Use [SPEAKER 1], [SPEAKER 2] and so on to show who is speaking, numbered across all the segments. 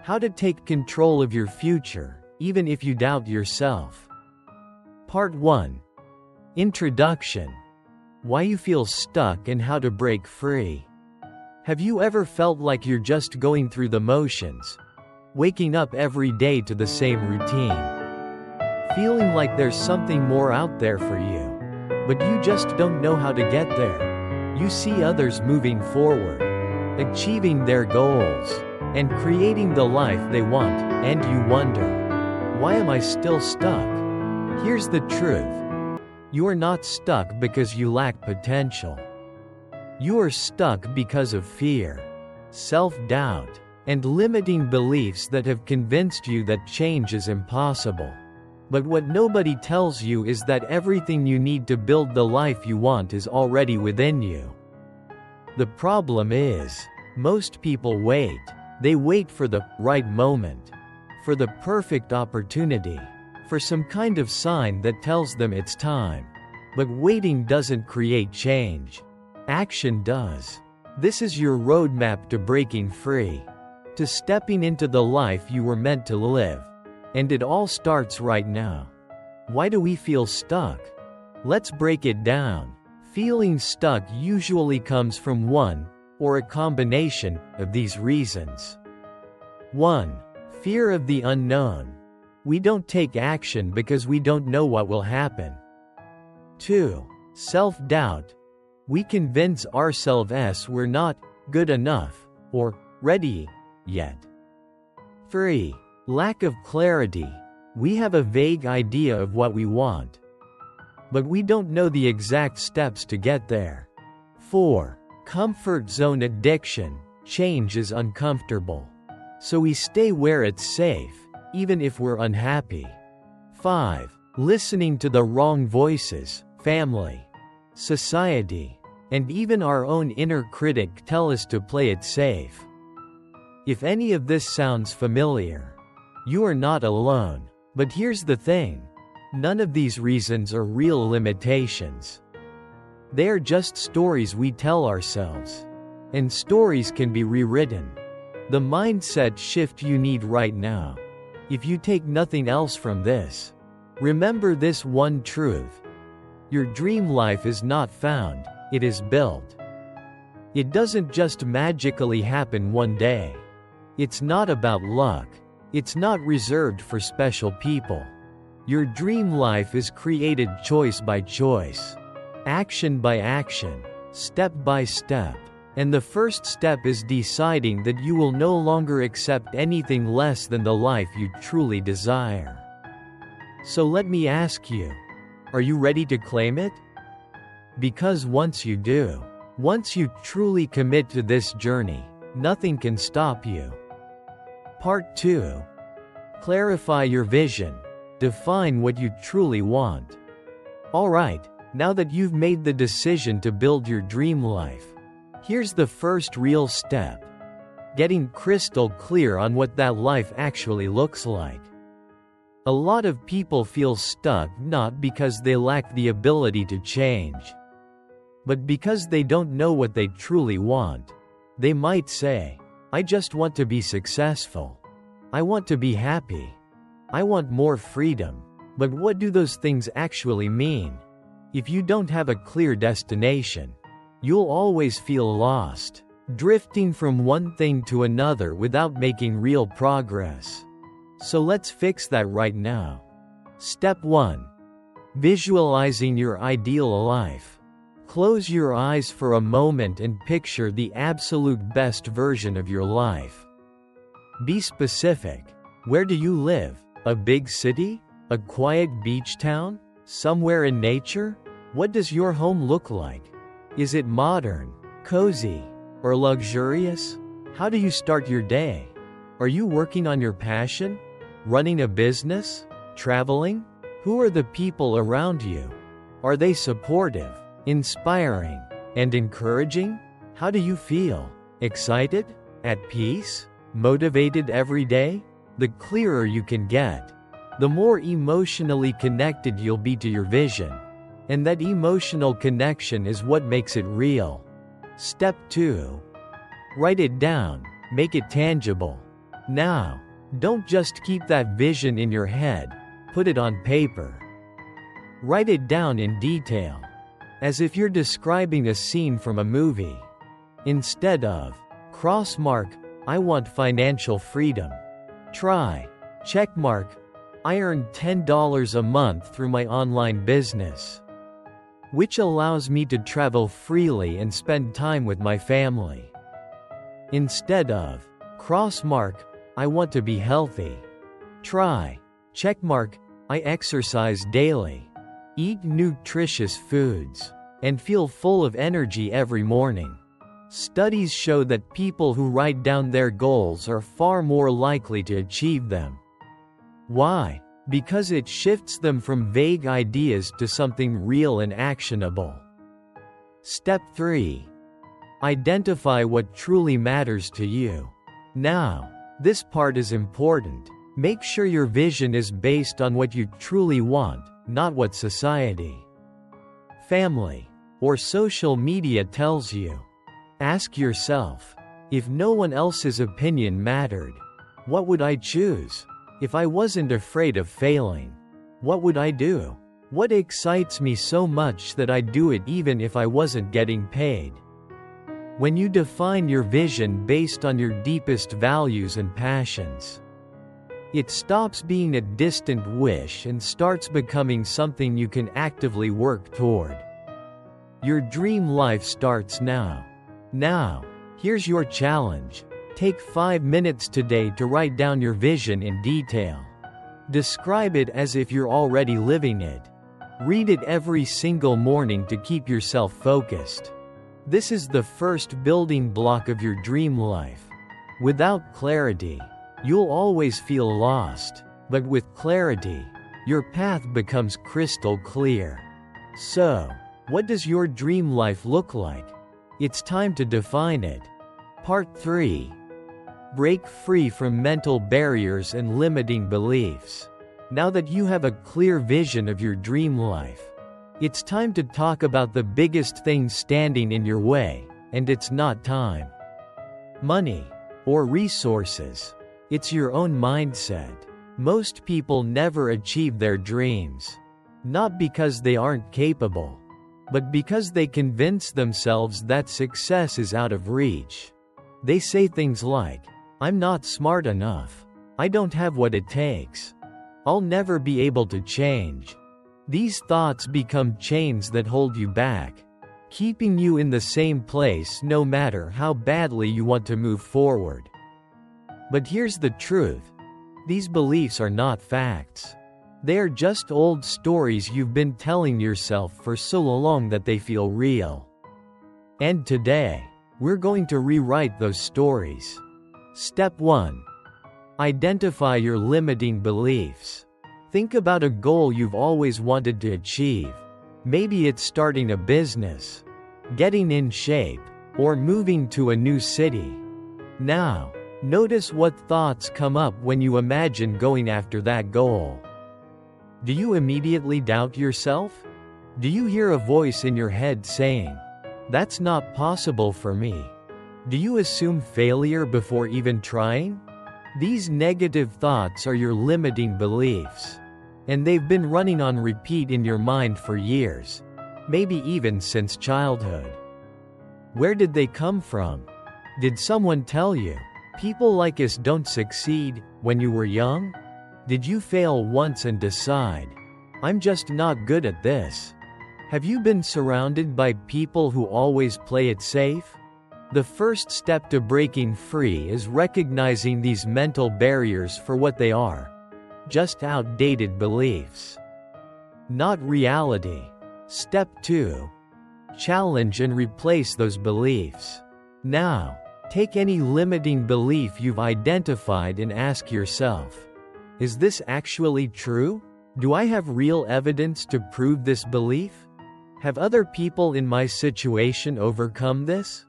[SPEAKER 1] How to take control of your future, even if you doubt yourself. Part 1. Introduction. Why you feel stuck and how to break free. Have you ever felt like you're just going through the motions, waking up every day to the same routine, feeling like there's something more out there for you, but you just don't know how to get there? You see others moving forward, achieving their goals, and creating the life they want, and you wonder, why am I still stuck? Here's the truth. You are not stuck because you lack potential. You are stuck because of fear, self-doubt, and limiting beliefs that have convinced you that change is impossible. But what nobody tells you is that everything you need to build the life you want is already within you. The problem is, most people wait. They wait for the right moment, for the perfect opportunity, for some kind of sign that tells them it's time. But waiting doesn't create change. Action does. This is your roadmap to breaking free, to stepping into the life you were meant to live. And it all starts right now. Why do we feel stuck? Let's break it down. Feeling stuck usually comes from one or a combination of these reasons. 1. Fear of the unknown. We don't take action because we don't know what will happen. 2. Self-doubt. We convince ourselves we're not good enough or ready yet. 3. Lack of clarity. We have a vague idea of what we want, but we don't know the exact steps to get there. 4. Comfort zone addiction. Change is uncomfortable, so we stay where it's safe, even if we're unhappy. 5. Listening to the wrong voices. Family, society, and even our own inner critic tell us to play it safe. If any of this sounds familiar, you are not alone. But here's the thing. None of these reasons are real limitations. They are just stories we tell ourselves. And stories can be rewritten. The mindset shift you need right now. If you take nothing else from this, remember this one truth. Your dream life is not found, it is built. It doesn't just magically happen one day. It's not about luck. It's not reserved for special people. Your dream life is created choice by choice, action by action, step by step. And the first step is deciding that you will no longer accept anything less than the life you truly desire. So let me ask you, are you ready to claim it? Because once you do, once you truly commit to this journey, nothing can stop you. Part 2. Clarify your vision. Define what you truly want. Alright, now that you've made the decision to build your dream life, here's the first real step. Getting crystal clear on what that life actually looks like. A lot of people feel stuck not because they lack the ability to change, but because they don't know what they truly want. They might say, I just want to be successful. I want to be happy. I want more freedom. But what do those things actually mean? If you don't have a clear destination, you'll always feel lost, drifting from one thing to another without making real progress. So let's fix that right now. Step 1. Visualizing your ideal life. Close your eyes for a moment and picture the absolute best version of your life. Be specific. Where do you live? A big city? A quiet beach town? Somewhere in nature? What does your home look like? Is it modern, cozy, or luxurious? How do you start your day? Are you working on your passion? Running a business? Traveling? Who are the people around you? Are they supportive, inspiring, and encouraging? How do you feel? Excited? At peace? Motivated every day? The clearer you can get, the more emotionally connected you'll be to your vision. And that emotional connection is what makes it real. Step 2. Write it down, make it tangible. Now, don't just keep that vision in your head, put it on paper. Write it down in detail, as if you're describing a scene from a movie. Instead of, crossmark, I want financial freedom. Try, checkmark, I earn $10 a month through my online business, which allows me to travel freely and spend time with my family. Instead of, crossmark, I want to be healthy. Try, checkmark, I exercise daily, eat nutritious foods, and feel full of energy every morning. Studies show that people who write down their goals are far more likely to achieve them. Why? Because it shifts them from vague ideas to something real and actionable. Step 3. Identify what truly matters to you. Now, this part is important. Make sure your vision is based on what you truly want, not what society, family, or social media tells you. Ask yourself, if no one else's opinion mattered, what would I choose? If I wasn't afraid of failing, what would I do? What excites me so much that I'd do it even if I wasn't getting paid? When you define your vision based on your deepest values and passions, it stops being a distant wish and starts becoming something you can actively work toward. Your dream life starts now. Now, here's your challenge. Take 5 minutes today to write down your vision in detail. Describe it as if you're already living it. Read it every single morning to keep yourself focused. This is the first building block of your dream life. Without clarity, you'll always feel lost, but with clarity, your path becomes crystal clear. So, what does your dream life look like? It's time to define it. Part 3. Break free from mental barriers and limiting beliefs. Now that you have a clear vision of your dream life, it's time to talk about the biggest thing standing in your way, and it's not time, money, or resources. It's your own mindset. Most people never achieve their dreams, not because they aren't capable, but because they convince themselves that success is out of reach. They say things like, I'm not smart enough. I don't have what it takes. I'll never be able to change. These thoughts become chains that hold you back, keeping you in the same place no matter how badly you want to move forward. But here's the truth. These beliefs are not facts. They are just old stories you've been telling yourself for so long that they feel real. And today, we're going to rewrite those stories. Step 1. Identify your limiting beliefs. Think about a goal you've always wanted to achieve. Maybe it's starting a business, getting in shape, or moving to a new city. Now, notice what thoughts come up when you imagine going after that goal. Do you immediately doubt yourself? Do you hear a voice in your head saying, "That's not possible for me"? Do you assume failure before even trying? These negative thoughts are your limiting beliefs, and they've been running on repeat in your mind for years, maybe even since childhood. Where did they come from? Did someone tell you, "People like us don't succeed," when you were young? Did you fail once and decide, "I'm just not good at this"? Have you been surrounded by people who always play it safe? The first step to breaking free is recognizing these mental barriers for what they are. Just outdated beliefs, not reality. Step 2. Challenge and replace those beliefs. Now, take any limiting belief you've identified and ask yourself, is this actually true? Do I have real evidence to prove this belief? Have other people in my situation overcome this?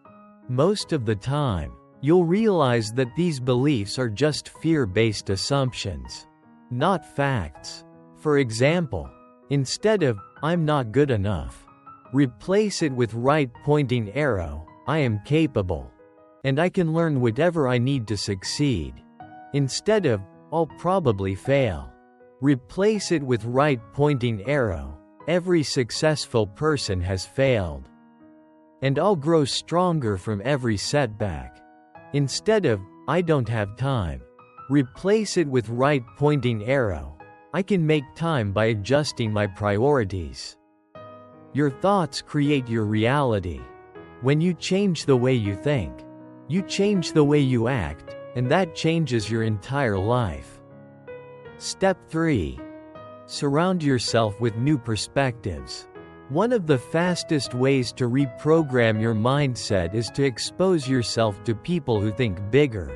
[SPEAKER 1] Most of the time, you'll realize that these beliefs are just fear-based assumptions, not facts. For example, instead of, "I'm not good enough," replace it with right-pointing arrow, "I am capable, and I can learn whatever I need to succeed." Instead of, "I'll probably fail," replace it with right pointing arrow. Every successful person has failed. And I'll grow stronger from every setback. Instead of, "I don't have time," replace it with right pointing arrow. I can make time by adjusting my priorities. Your thoughts create your reality. When you change the way you think, you change the way you act, and that changes your entire life. Step 3. Surround yourself with new perspectives. One of the fastest ways to reprogram your mindset is to expose yourself to people who think bigger.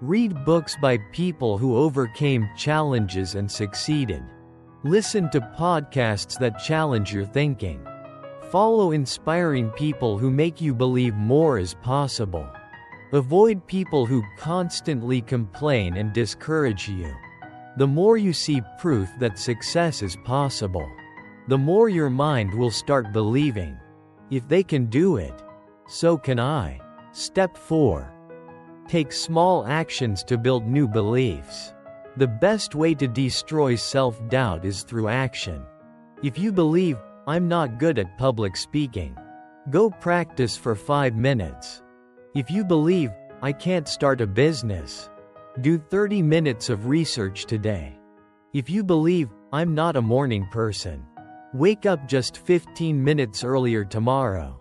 [SPEAKER 1] Read books by people who overcame challenges and succeeded. Listen to podcasts that challenge your thinking. Follow inspiring people who make you believe more is possible. Avoid people who constantly complain and discourage you. The more you see proof that success is possible, the more your mind will start believing, "If they can do it, so can I." Step 4. Take small actions to build new beliefs. The best way to destroy self-doubt is through action. If you believe, "I'm not good at public speaking," go practice for 5 minutes. If you believe, "I can't start a business," do 30 minutes of research today. If you believe, "I'm not a morning person," wake up just 15 minutes earlier tomorrow.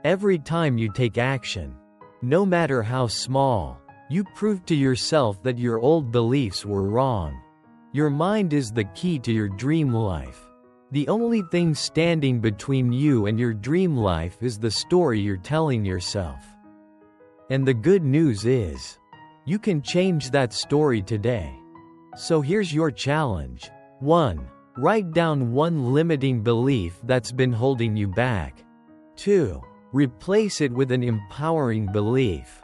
[SPEAKER 1] Every time you take action, no matter how small, you prove to yourself that your old beliefs were wrong. Your mind is the key to your dream life. The only thing standing between you and your dream life is the story you're telling yourself. And the good news is, you can change that story today. So here's your challenge. 1. Write down one limiting belief that's been holding you back. 2. Replace it with an empowering belief.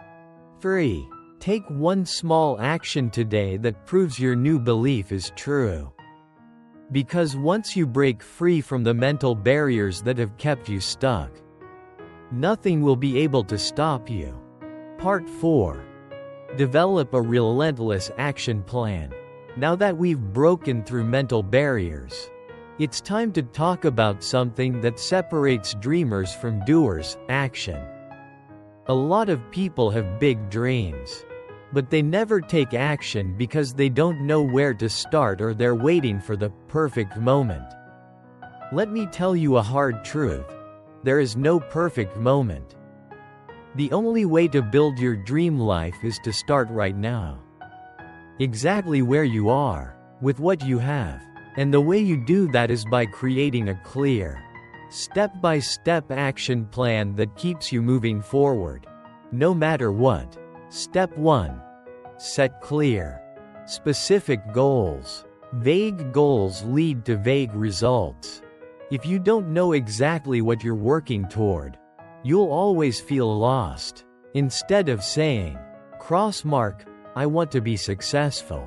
[SPEAKER 1] 3. Take one small action today that proves your new belief is true. Because once you break free from the mental barriers that have kept you stuck, nothing will be able to stop you. Part 4. Develop a relentless action plan. Now that we've broken through mental barriers, it's time to talk about something that separates dreamers from doers: action. A lot of people have big dreams, but they never take action because they don't know where to start or they're waiting for the perfect moment. Let me tell you a hard truth. There is no perfect moment. The only way to build your dream life is to start right now. Exactly where you are, with what you have. And the way you do that is by creating a clear, step-by-step action plan that keeps you moving forward, no matter what. Step 1. Set clear, specific goals. Vague goals lead to vague results. If you don't know exactly what you're working toward, you'll always feel lost. Instead of saying, "Crossmark, I want to be successful,"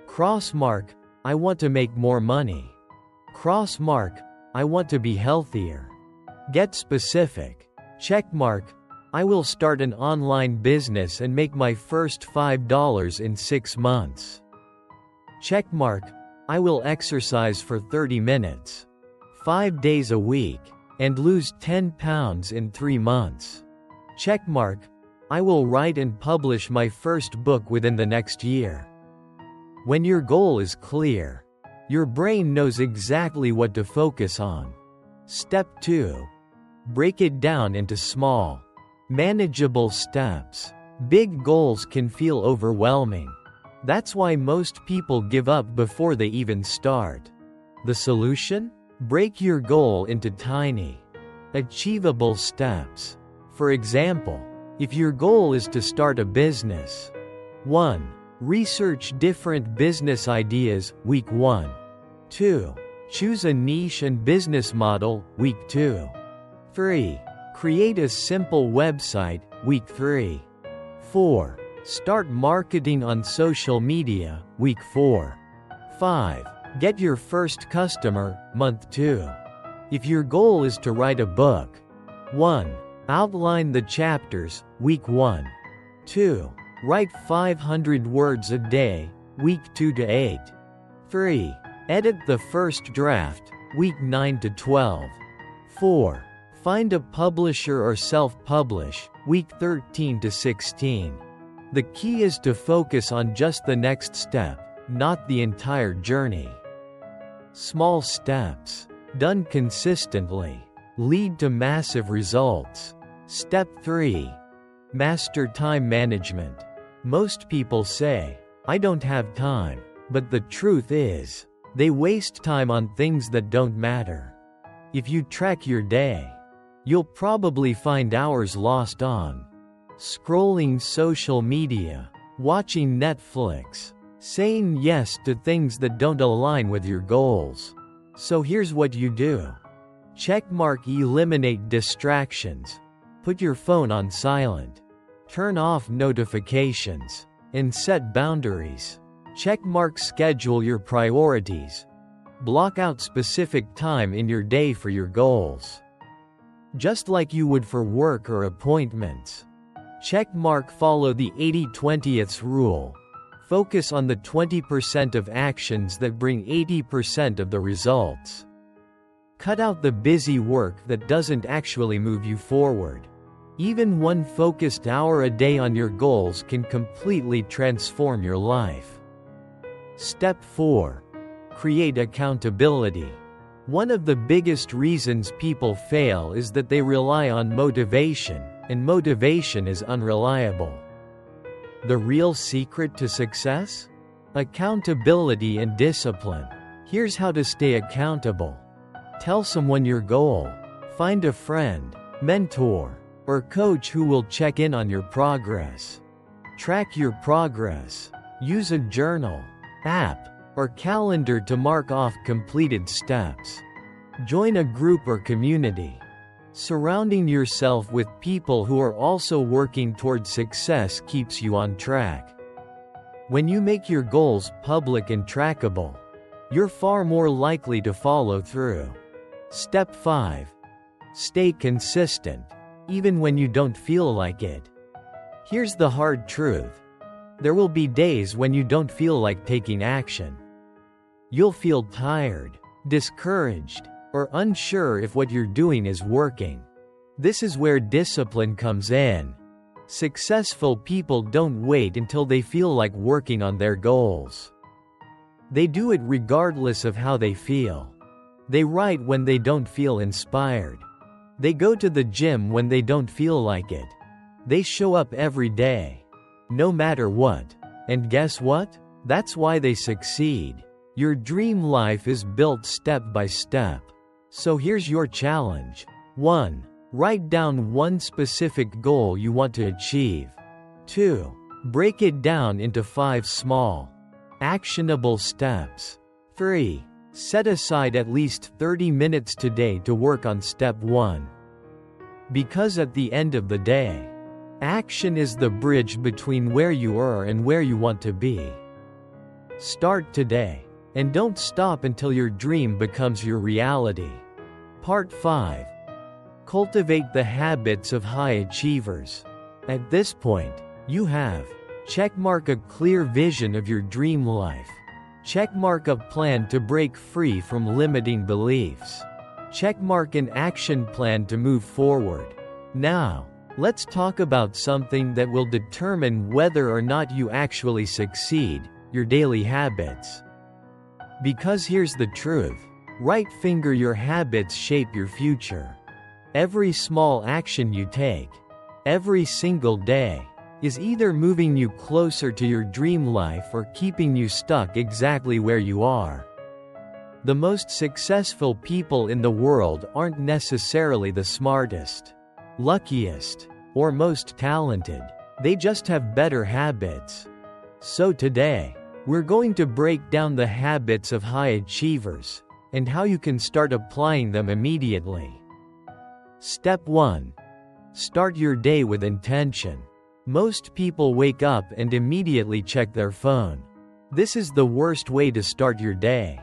[SPEAKER 1] "Crossmark, I want to make more money," "Crossmark, I want to be healthier." Get specific. Checkmark, I will start an online business and make my first $5 in 6 months. Checkmark, I will exercise for 30 minutes, 5 days a week, and lose 10 pounds in 3 months. Checkmark, I will write and publish my first book within the next year. When your goal is clear, your brain knows exactly what to focus on. Step 2. Break it down into small, manageable steps. Big goals can feel overwhelming. That's why most people give up before they even start. The solution? Break your goal into tiny, achievable steps. For example, if your goal is to start a business, 1. Research different business ideas, week 1. 2. Choose a niche and business model, week 2. 3. Create a simple website, week 3. 4. Start marketing on social media, week 4. 5. Get your first customer, month 2. If your goal is to write a book, 1. Outline the chapters, week 1. 2. Write 500 words a day, week 2 to 8. 3. Edit the first draft, week 9 to 12. 4. Find a publisher or self-publish, week 13 to 16. The key is to focus on just the next step, not the entire journey. Small steps, done consistently, lead to massive results. Step 3. Master time management. Most people say, "I don't have time," but the truth is, they waste time on things that don't matter. If you track your day, you'll probably find hours lost on scrolling social media, watching Netflix, saying yes to things that don't align with your goals. So here's what you do. Checkmark eliminate distractions. Put your phone on silent. Turn off notifications. And set boundaries. Checkmark schedule your priorities. Block out specific time in your day for your goals, just like you would for work or appointments. Checkmark follow the 80-20th rule. Focus on the 20% of actions that bring 80% of the results. Cut out the busy work that doesn't actually move you forward. Even one focused hour a day on your goals can completely transform your life. Step 4. Create accountability. One of the biggest reasons people fail is that they rely on motivation, and motivation is unreliable. The real secret to success? Accountability and discipline. Here's how to stay accountable. Tell someone your goal. Find a friend, mentor, or coach who will check in on your progress. Track your progress. Use a journal, app, or calendar to mark off completed steps. Join a group or community. Surrounding yourself with people who are also working towards success keeps you on track. When you make your goals public and trackable, you're far more likely to follow through. Step 5. Stay consistent, even when you don't feel like it. Here's the hard truth. There will be days when you don't feel like taking action. You'll feel tired, discouraged, or unsure if what you're doing is working. This is where discipline comes in. Successful people don't wait until they feel like working on their goals. They do it regardless of how they feel. They write when they don't feel inspired. They go to the gym when they don't feel like it. They show up every day, no matter what. And guess what? That's why they succeed. Your dream life is built step by step. So here's your challenge. 1. Write down one specific goal you want to achieve. 2. Break it down into 5 small, actionable steps. 3. Set aside at least 30 minutes today to work on step 1. Because at the end of the day, action is the bridge between where you are and where you want to be. Start today, and don't stop until your dream becomes your reality. Part 5. Cultivate the habits of high achievers. At this point, you have checkmark a clear vision of your dream life. Checkmark a plan to break free from limiting beliefs. Checkmark an action plan to move forward. Now, let's talk about something that will determine whether or not you actually succeed, your daily habits. Because here's the truth. Right finger your habits shape your future. Every small action you take, every single day, is either moving you closer to your dream life or keeping you stuck exactly where you are. The most successful people in the world aren't necessarily the smartest, luckiest, or most talented. They just have better habits. So today, we're going to break down the habits of high achievers and how you can start applying them immediately. Step 1. Start your day with intention. Most people wake up and immediately check their phone. This is the worst way to start your day.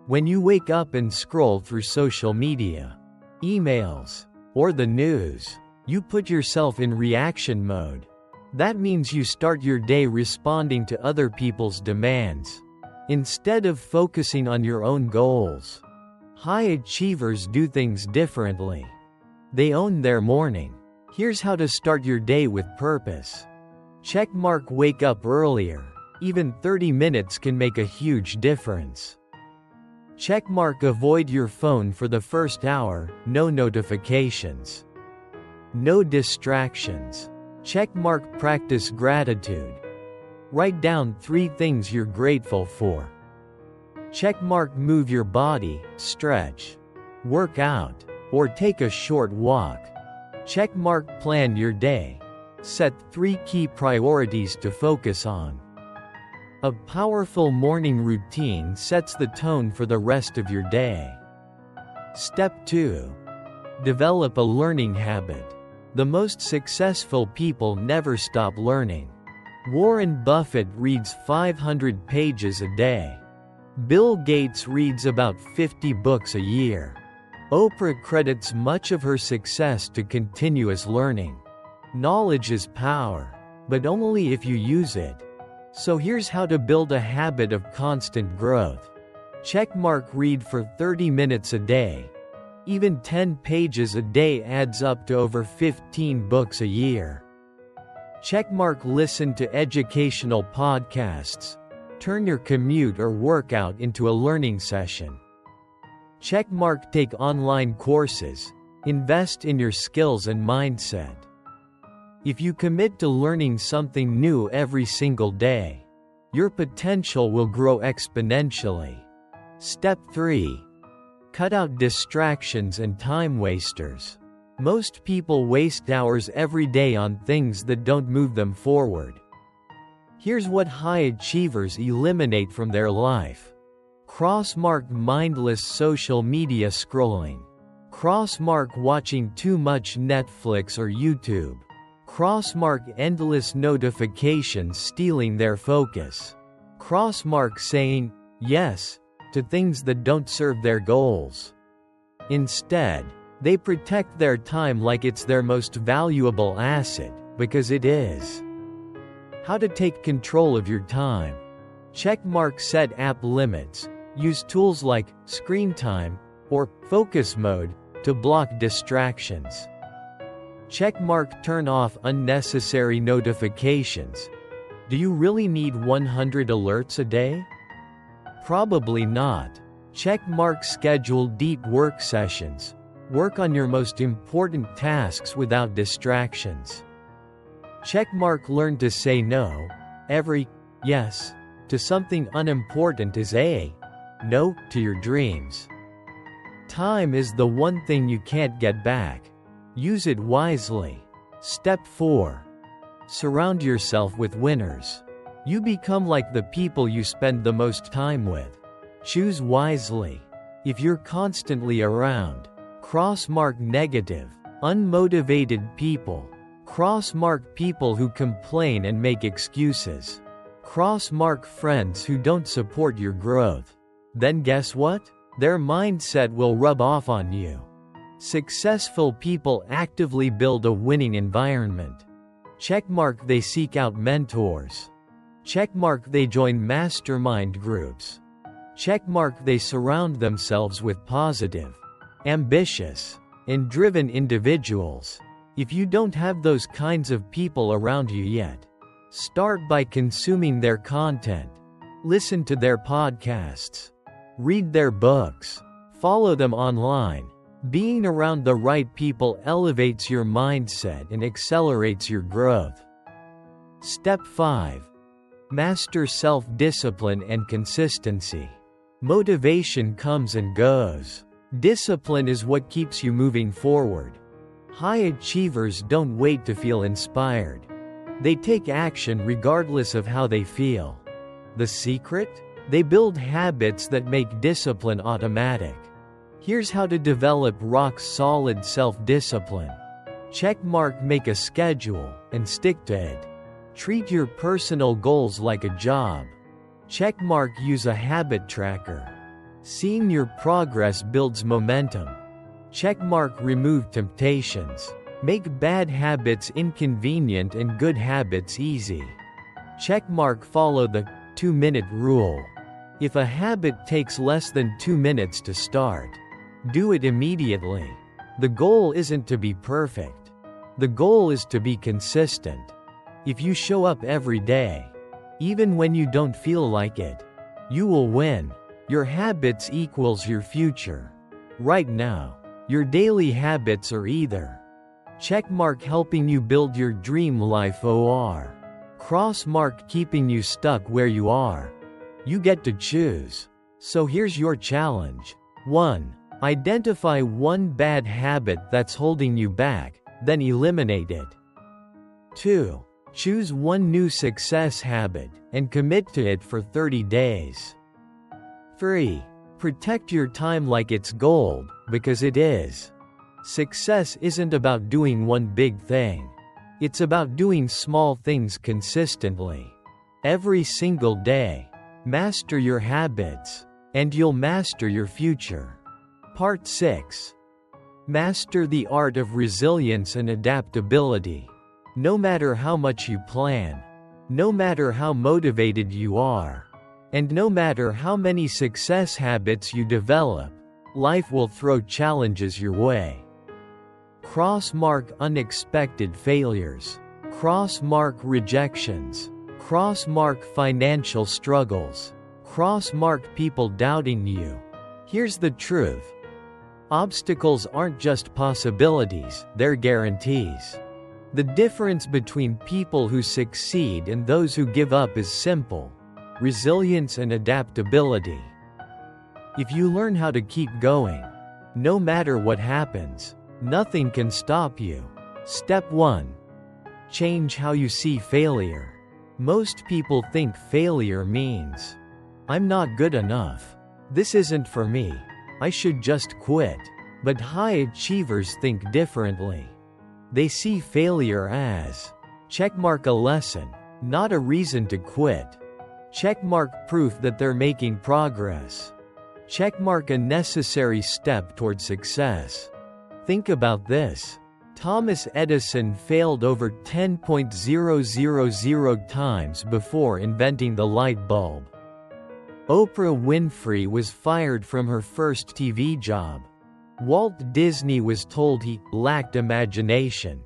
[SPEAKER 1] When you wake up and scroll through social media, emails, or the news, you put yourself in reaction mode. That means you start your day responding to other people's demands, instead of focusing on your own goals. High achievers do things differently. They own their morning. Here's how to start your day with purpose. Checkmark: wake up earlier. Even 30 minutes can make a huge difference. Checkmark: avoid your phone for the first hour, no notifications. No distractions. Checkmark: practice gratitude. Write down 3 things you're grateful for. Checkmark: move your body, stretch, work out, or take a short walk. Checkmark: plan your day. Set 3 key priorities to focus on. A powerful morning routine sets the tone for the rest of your day. Step 2. Develop a learning habit. The most successful people never stop learning. Warren Buffett reads 500 pages a day. Bill Gates reads about 50 books a year. Oprah credits much of her success to continuous learning. Knowledge is power, but only if you use it. So here's how to build a habit of constant growth. Checkmark: read for 30 minutes a day. Even 10 pages a day adds up to over 15 books a year. Checkmark: listen to educational podcasts. Turn your commute or workout into a learning session. Checkmark: take online courses. Invest in your skills and mindset. If you commit to learning something new every single day, your potential will grow exponentially. Step 3. Cut out distractions and time wasters. Most people waste hours every day on things that don't move them forward. Here's what high achievers eliminate from their life. Crossmark: mindless social media scrolling. Crossmark: watching too much Netflix or YouTube. Crossmark: endless notifications stealing their focus. Crossmark: saying yes to things that don't serve their goals. Instead, they protect their time like it's their most valuable asset, because it is. How to take control of your time. Checkmark: set app limits. Use tools like screen time or focus mode to block distractions. Checkmark: turn off unnecessary notifications. Do you really need 100 alerts a day? Probably not. Checkmark: schedule deep work sessions. Work on your most important tasks without distractions. Checkmark: learn to say no. Every yes to something unimportant is a no to your dreams. Time is the one thing you can't get back. Use it wisely. Step 4. Surround yourself with winners. You become like the people you spend the most time with. Choose wisely. If you're constantly around crossmark negative, unmotivated people, crossmark people who complain and make excuses, crossmark friends who don't support your growth, then guess what? Their mindset will rub off on you. Successful people actively build a winning environment. Checkmark: they seek out mentors. Checkmark: they join mastermind groups. Checkmark: they surround themselves with positive, ambitious, and driven individuals. If you don't have those kinds of people around you yet, start by consuming their content. Listen to their podcasts. Read their books. Follow them online. Being around the right people elevates your mindset and accelerates your growth. Step 5. Master self-discipline and consistency. Motivation comes and goes. Discipline is what keeps you moving forward. High achievers don't wait to feel inspired. They take action regardless of how they feel. The secret? They build habits that make discipline automatic. Here's how to develop rock-solid self-discipline. Checkmark: make a schedule and stick to it. Treat your personal goals like a job. Checkmark: use a habit tracker. Seeing your progress builds momentum. Checkmark: remove temptations. Make bad habits inconvenient and good habits easy. Checkmark. Follow the 2-minute rule. If a habit takes less than 2 minutes to start, do it immediately. The goal isn't to be perfect. The goal is to be consistent. If you show up every day, even when you don't feel like it, you will win. Your habits equals your future. Right now, your daily habits are either checkmark helping you build your dream life or crossmark keeping you stuck where you are. You get to choose. So here's your challenge. 1. Identify one bad habit that's holding you back, then eliminate it. 2. Choose one new success habit and commit to it for 30 days. 3. Protect your time like it's gold, because it is. Success isn't about doing one big thing. It's about doing small things consistently. Every single day. Master your habits, and you'll master your future. Part 6. Master the art of resilience and adaptability. No matter how much you plan, no matter how motivated you are, and no matter how many success habits you develop, life will throw challenges your way. Crossmark unexpected failures. Crossmark rejections. Crossmark financial struggles. Crossmark people doubting you. Here's the truth. Obstacles aren't just possibilities, they're guarantees. The difference between people who succeed and those who give up is simple: resilience and adaptability. If you learn how to keep going, no matter what happens, nothing can stop you. Step 1. Change how you see failure. Most people think failure means, I'm not good enough. This isn't for me. I should just quit. But high achievers think differently. They see failure as checkmark a lesson, not a reason to quit. Checkmark proof that they're making progress. Checkmark a necessary step toward success. Think about this. Thomas Edison failed over 10,000 times before inventing the light bulb. Oprah Winfrey was fired from her first TV job. Walt Disney was told he lacked imagination.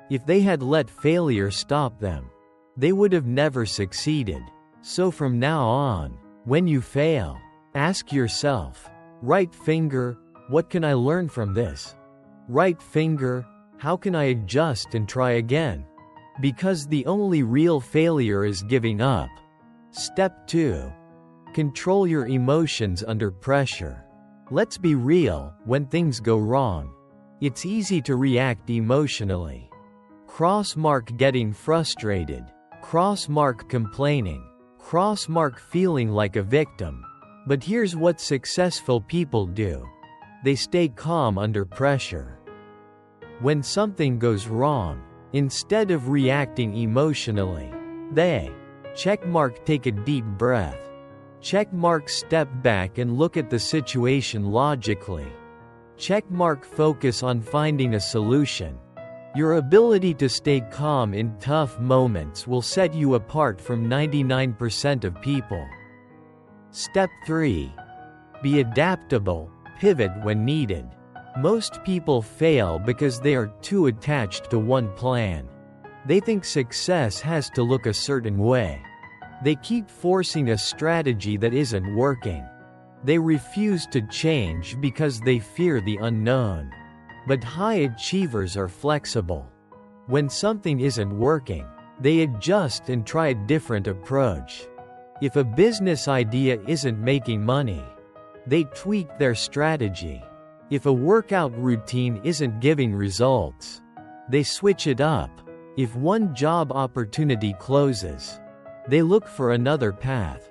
[SPEAKER 1] If they had let failure stop them, they would have never succeeded. So from now on, when you fail, ask yourself, right finger, what can I learn from this? Right finger, how can I adjust and try again? Because the only real failure is giving up. Step 2. Control your emotions under pressure. Let's be real, when things go wrong, it's easy to react emotionally. Crossmark getting frustrated. Crossmark complaining. Crossmark feeling like a victim. But here's what successful people do. They stay calm under pressure. When something goes wrong, instead of reacting emotionally, they checkmark take a deep breath. Checkmark step back and look at the situation logically. Checkmark focus on finding a solution. Your ability to stay calm in tough moments will set you apart from 99% of people. Step 3. Be adaptable, pivot when needed. Most people fail because they are too attached to one plan. They think success has to look a certain way. They keep forcing a strategy that isn't working. They refuse to change because they fear the unknown. But high achievers are flexible. When something isn't working, they adjust and try a different approach. If a business idea isn't making money, they tweak their strategy. If a workout routine isn't giving results, they switch it up. If one job opportunity closes, they look for another path.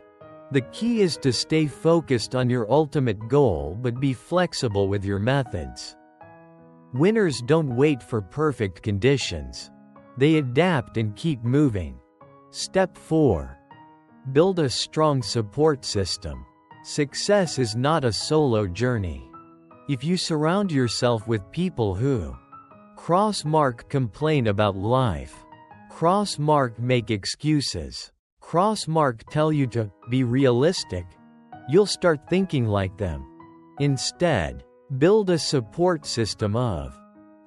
[SPEAKER 1] The key is to stay focused on your ultimate goal but be flexible with your methods. Winners don't wait for perfect conditions. They adapt and keep moving. Step 4. Build a strong support system. Success is not a solo journey. If you surround yourself with people who Crossmark complain about life. Crossmark make excuses. Crossmark tell you to be realistic. You'll start thinking like them. Instead, build a support system of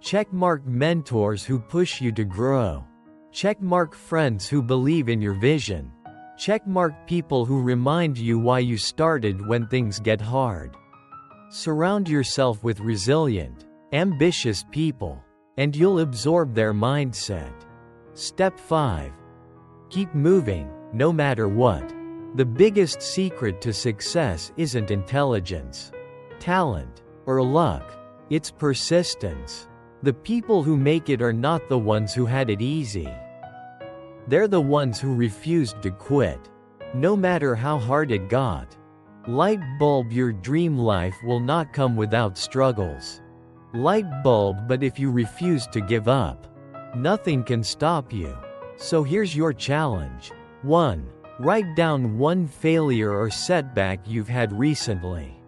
[SPEAKER 1] checkmark mentors who push you to grow. Checkmark friends who believe in your vision. Checkmark people who remind you why you started when things get hard. Surround yourself with resilient, ambitious people, and you'll absorb their mindset. Step 5. Keep moving, no matter what. The biggest secret to success isn't intelligence, talent, or luck. It's persistence. The people who make it are not the ones who had it easy. They're the ones who refused to quit, no matter how hard it got. Light bulb, your dream life will not come without struggles. Light bulb, but if you refuse to give up, nothing can stop you. So here's your challenge. 1. Write down one failure or setback you've had recently.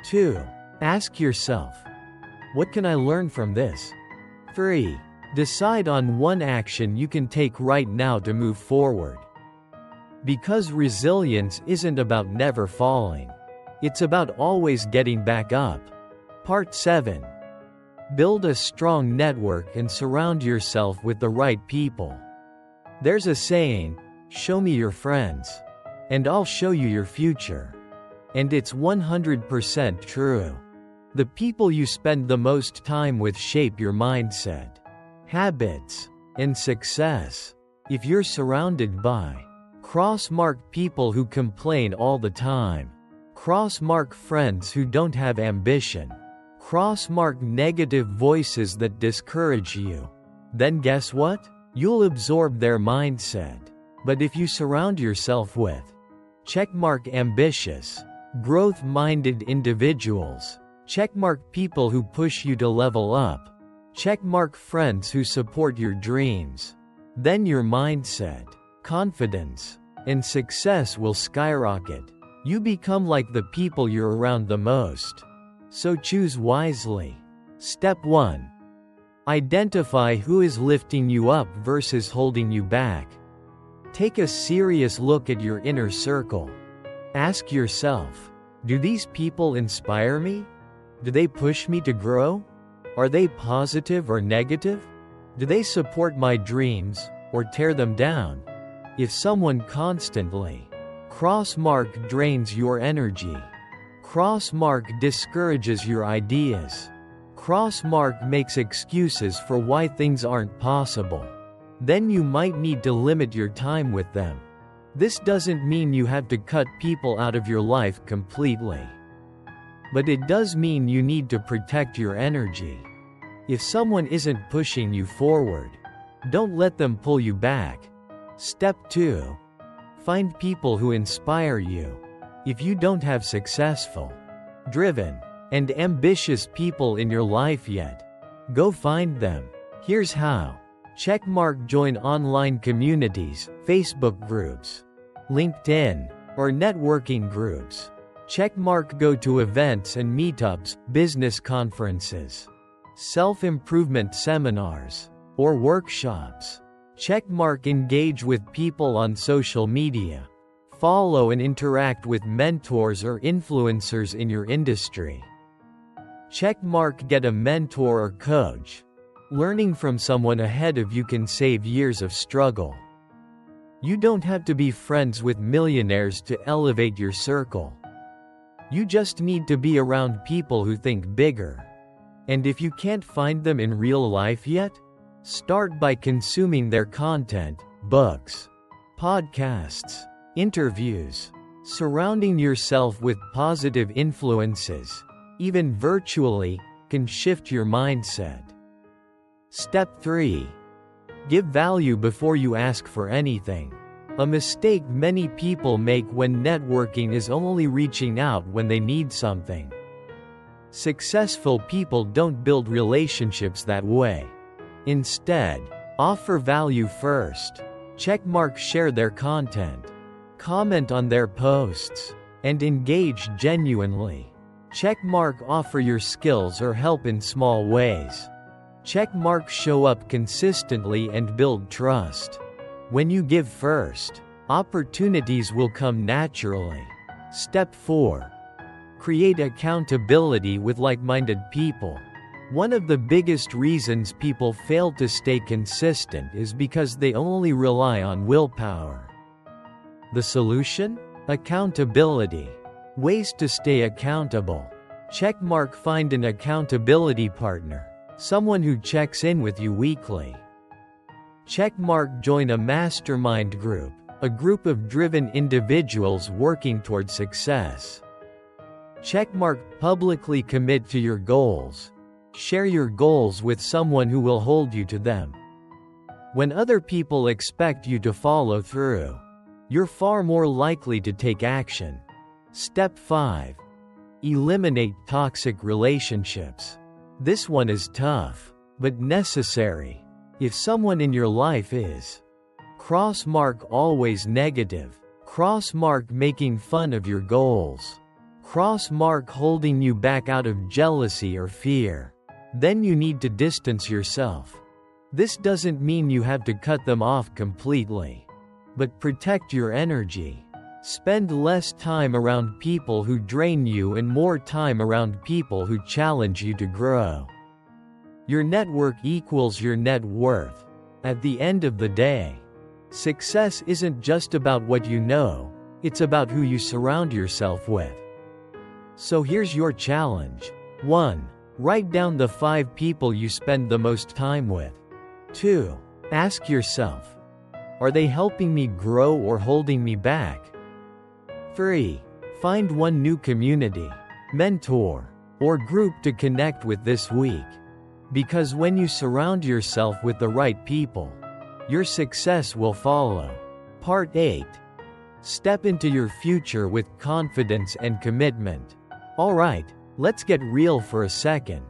[SPEAKER 1] 2. Ask yourself, what can I learn from this? 3. Decide on one action you can take right now to move forward. Because resilience isn't about never falling. It's about always getting back up. Part 7. Build a strong network and surround yourself with the right people. There's a saying, show me your friends, and I'll show you your future. And it's 100% true. The people you spend the most time with shape your mindset, habits, and success. If you're surrounded by crossmark people who complain all the time, crossmark friends who don't have ambition, crossmark negative voices that discourage you, then guess what? You'll absorb their mindset. But if you surround yourself with checkmark ambitious, growth-minded individuals, checkmark people who push you to level up, checkmark friends who support your dreams, then your mindset, confidence, and success will skyrocket. You become like the people you're around the most. So choose wisely. Step 1. Identify who is lifting you up versus holding you back. Take a serious look at your inner circle. Ask yourself, do these people inspire me? Do they push me to grow? Are they positive or negative? Do they support my dreams, or tear them down? If someone constantly crossmark drains your energy, crossmark discourages your ideas, crossmark makes excuses for why things aren't possible, then you might need to limit your time with them. This doesn't mean you have to cut people out of your life completely. But it does mean you need to protect your energy. If someone isn't pushing you forward, don't let them pull you back. Step 2. Find people who inspire you. If you don't have successful, driven, and ambitious people in your life yet, go find them. Here's how. Checkmark join online communities, Facebook groups, LinkedIn, or networking groups. Checkmark go to events and meetups, business conferences, self-improvement seminars, or workshops. Checkmark engage with people on social media. Follow and interact with mentors or influencers in your industry. Checkmark get a mentor or coach. Learning from someone ahead of you can save years of struggle. You don't have to be friends with millionaires to elevate your circle. You just need to be around people who think bigger. And if you can't find them in real life yet, start by consuming their content, books, podcasts, interviews. Surrounding yourself with positive influences, even virtually, can shift your mindset. Step 3. Give value before you ask for anything. A mistake many people make when networking is only reaching out when they need something. Successful people don't build relationships that way. Instead, offer value first. Checkmark share their content, comment on their posts, and engage genuinely. Checkmark offer your skills or help in small ways. Check mark. Show up consistently and build trust. When you give first, opportunities will come naturally. Step 4. Create accountability with like-minded people. One of the biggest reasons people fail to stay consistent is because they only rely on willpower. The solution? Accountability. Ways to stay accountable. Check mark. Find an accountability partner, someone who checks in with you weekly. Check mark. Join a mastermind group, a group of driven individuals working toward success. Check mark. Publicly commit to your goals. Share your goals with someone who will hold you to them. When other people expect you to follow through, you're far more likely to take action. Step 5. Eliminate toxic relationships. This one is tough, but necessary. If someone in your life is cross mark always negative, cross mark making fun of your goals, cross mark holding you back out of jealousy or fear, then you need to distance yourself. This doesn't mean you have to cut them off completely, but protect your energy. Spend less time around people who drain you and more time around people who challenge you to grow. Your network equals your net worth. At the end of the day, success isn't just about what you know, it's about who you surround yourself with. So here's your challenge. 1. Write down the 5 people you spend the most time with. 2. Ask yourself, are they helping me grow or holding me back? 3. Find one new community, mentor, or group to connect with this week. Because when you surround yourself with the right people, your success will follow. Part 8. Step into your future with confidence and commitment. Alright, let's get real for a second.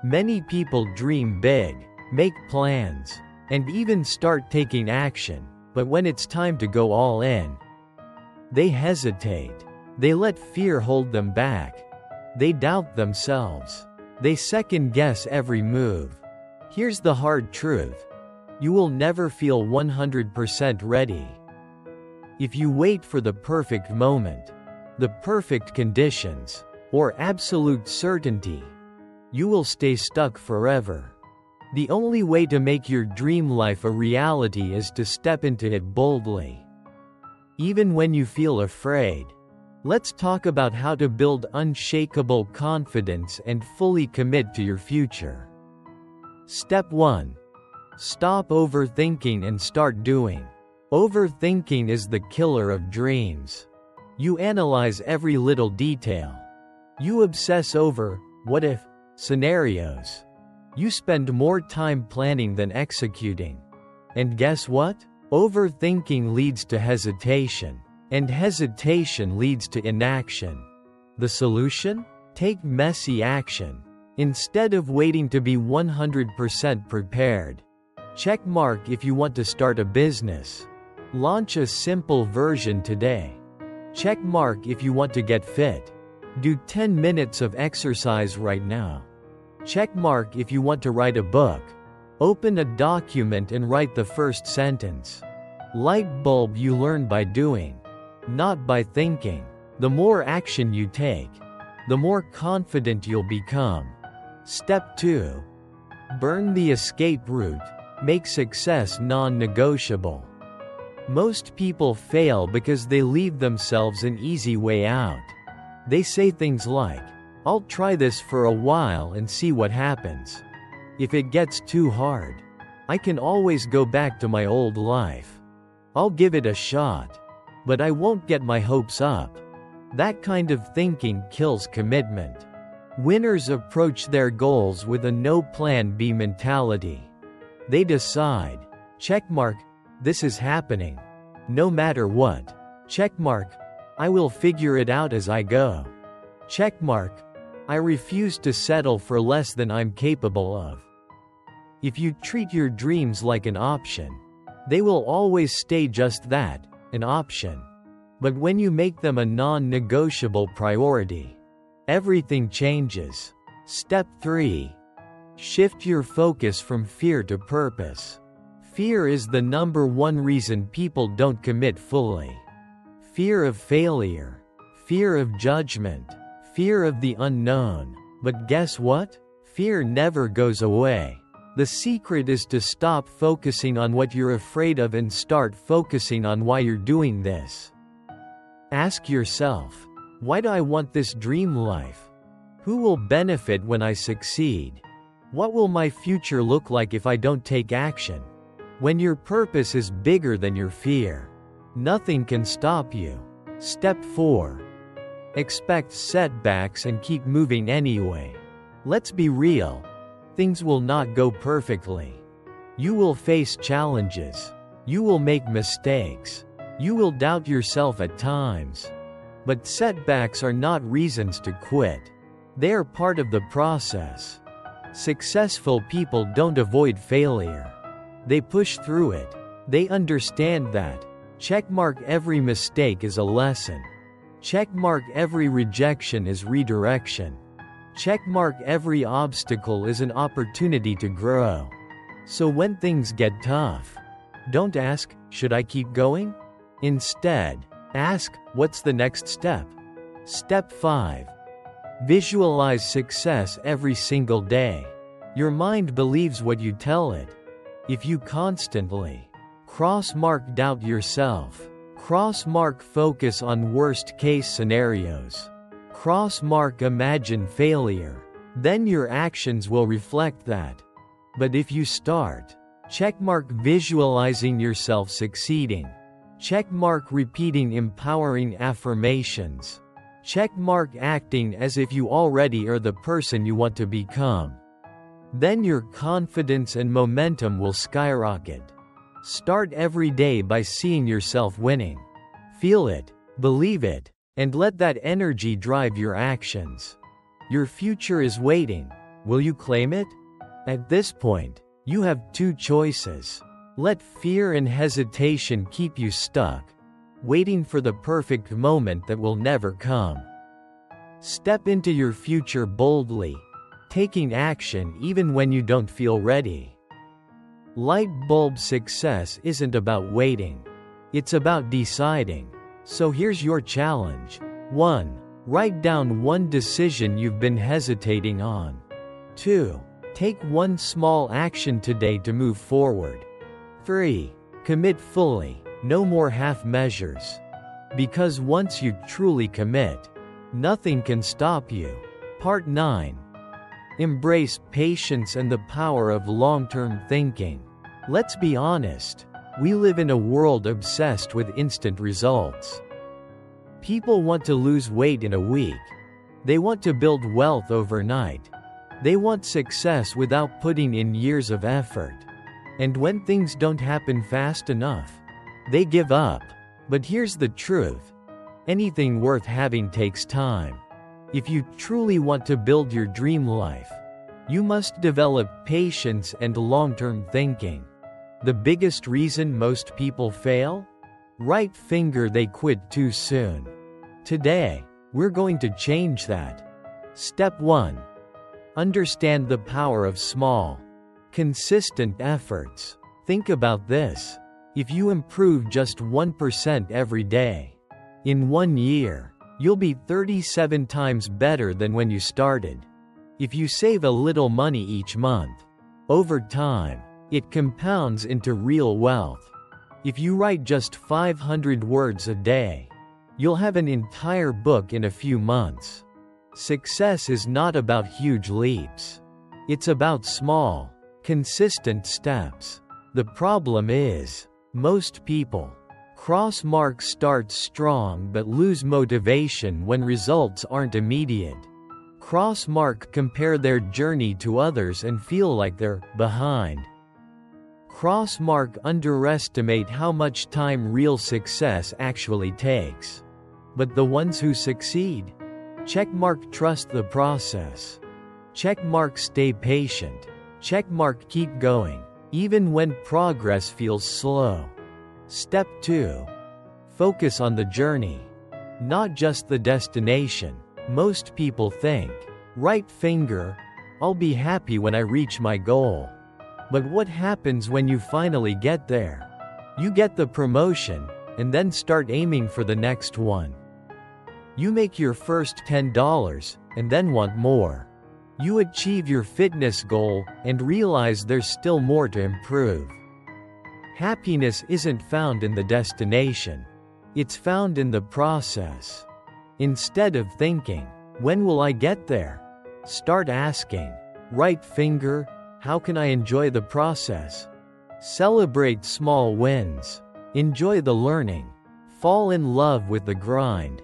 [SPEAKER 1] Many people dream big, make plans, and even start taking action, but when it's time to go all in, they hesitate. They let fear hold them back. They doubt themselves. They second-guess every move. Here's the hard truth. You will never feel 100% ready. If you wait for the perfect moment, the perfect conditions, or absolute certainty, you will stay stuck forever. The only way to make your dream life a reality is to step into it boldly. Even when you feel afraid, let's talk about how to build unshakable confidence and fully commit to your future. Step 1. Stop overthinking and start doing. Overthinking is the killer of dreams. You analyze every little detail. You obsess over what if scenarios. You spend more time planning than executing. And guess what? Overthinking leads to hesitation, and hesitation leads to inaction. The solution? Take messy action. Instead of waiting to be 100% prepared. Check mark if you want to start a business. Launch a simple version today. Check mark if you want to get fit. Do 10 minutes of exercise right now. Check mark if you want to write a book. Open a document and write the first sentence. Light bulb. You learn by doing, not by thinking. The more action you take, the more confident you'll become. Step 2. Burn the escape route. Make success non-negotiable. Most people fail because they leave themselves an easy way out. They say things like, I'll try this for a while and see what happens. If it gets too hard, I can always go back to my old life. I'll give it a shot, but I won't get my hopes up. That kind of thinking kills commitment. Winners approach their goals with a no plan B mentality. They decide, checkmark, this is happening. No matter what. Checkmark, I will figure it out as I go. Checkmark, I refuse to settle for less than I'm capable of. If you treat your dreams like an option, they will always stay just that, an option. But when you make them a non-negotiable priority, everything changes. Step 3. Shift your focus from fear to purpose. Fear is the number one reason people don't commit fully. Fear of failure, fear of judgment, fear of the unknown. But guess what? Fear never goes away. The secret is to stop focusing on what you're afraid of and start focusing on why you're doing this. Ask yourself, why do I want this dream life? Who will benefit when I succeed? What will my future look like if I don't take action? When your purpose is bigger than your fear, nothing can stop you. Step 4. Expect setbacks and keep moving anyway. Let's be real. Things will not go perfectly. You will face challenges. You will make mistakes. You will doubt yourself at times. But setbacks are not reasons to quit. They are part of the process. Successful people don't avoid failure. They push through it. They understand that. Checkmark every mistake is a lesson. Checkmark every rejection is redirection. Checkmark every obstacle is an opportunity to grow. So when things get tough, don't ask, should I keep going? Instead, ask, what's the next step? Step 5. Visualize success every single day. Your mind believes what you tell it. If you constantly cross-mark doubt yourself, cross-mark focus on worst-case scenarios, cross-mark imagine failure, then your actions will reflect that. But if you start checkmark visualizing yourself succeeding, checkmark repeating empowering affirmations, checkmark acting as if you already are the person you want to become, then your confidence and momentum will skyrocket. Start every day by seeing yourself winning. Feel it, believe it, and let that energy drive your actions. Your future is waiting. Will you claim it? At this point, you have two choices. Let fear and hesitation keep you stuck, waiting for the perfect moment that will never come. Step into your future boldly, taking action even when you don't feel ready. Light bulb success isn't about waiting. It's about deciding. So here's your challenge. 1. Write down one decision you've been hesitating on. 2. Take one small action today to move forward. 3. Commit fully, no more half measures. Because once you truly commit, nothing can stop you. Part 9. Embrace patience and the power of long-term thinking. Let's be honest. We live in a world obsessed with instant results. People want to lose weight in a week. They want to build wealth overnight. They want success without putting in years of effort. And when things don't happen fast enough, they give up. But here's the truth. Anything worth having takes time. If you truly want to build your dream life, you must develop patience and long-term thinking. The biggest reason most people fail? Right finger, they quit too soon. Today, we're going to change that. Step 1. Understand the power of small, consistent efforts. Think about this. If you improve just 1% every day, in 1 year, you'll be 37 times better than when you started. If you save a little money each month, over time, it compounds into real wealth. If you write just 500 words a day, you'll have an entire book in a few months. Success is not about huge leaps. It's about small, consistent steps. The problem is, most people cross-mark start strong but lose motivation when results aren't immediate. Cross-mark compare their journey to others and feel like they're behind. Cross-mark underestimate how much time real success actually takes. But the ones who succeed, checkmark trust the process. Checkmark stay patient. Checkmark keep going, even when progress feels slow. Step 2. Focus on the journey, not just the destination. Most people think, right finger, I'll be happy when I reach my goal. But what happens when you finally get there? You get the promotion, and then start aiming for the next one. You make your first $10, and then want more. You achieve your fitness goal, and realize there's still more to improve. Happiness isn't found in the destination. It's found in the process. Instead of thinking, when will I get there? Start asking, right finger, how can I enjoy the process? Celebrate small wins. Enjoy the learning. Fall in love with the grind.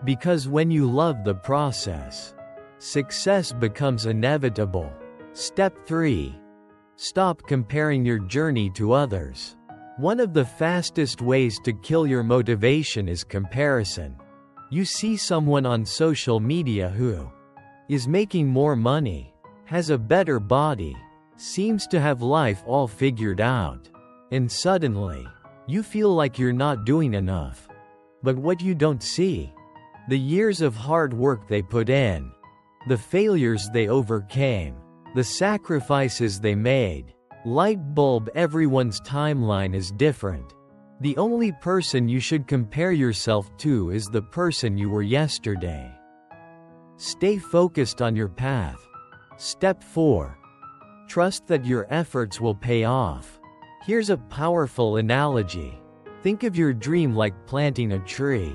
[SPEAKER 1] Because when you love the process, success becomes inevitable. Step 3. Stop comparing your journey to others. One of the fastest ways to kill your motivation is comparison. You see someone on social media who is making more money, has a better body, seems to have life all figured out, and suddenly, you feel like you're not doing enough. But what you don't see, the years of hard work they put in, the failures they overcame, the sacrifices they made. Light bulb, everyone's timeline is different. The only person you should compare yourself to is the person you were yesterday. Stay focused on your path. Step 4. Trust that your efforts will pay off. Here's a powerful analogy. Think of your dream like planting a tree.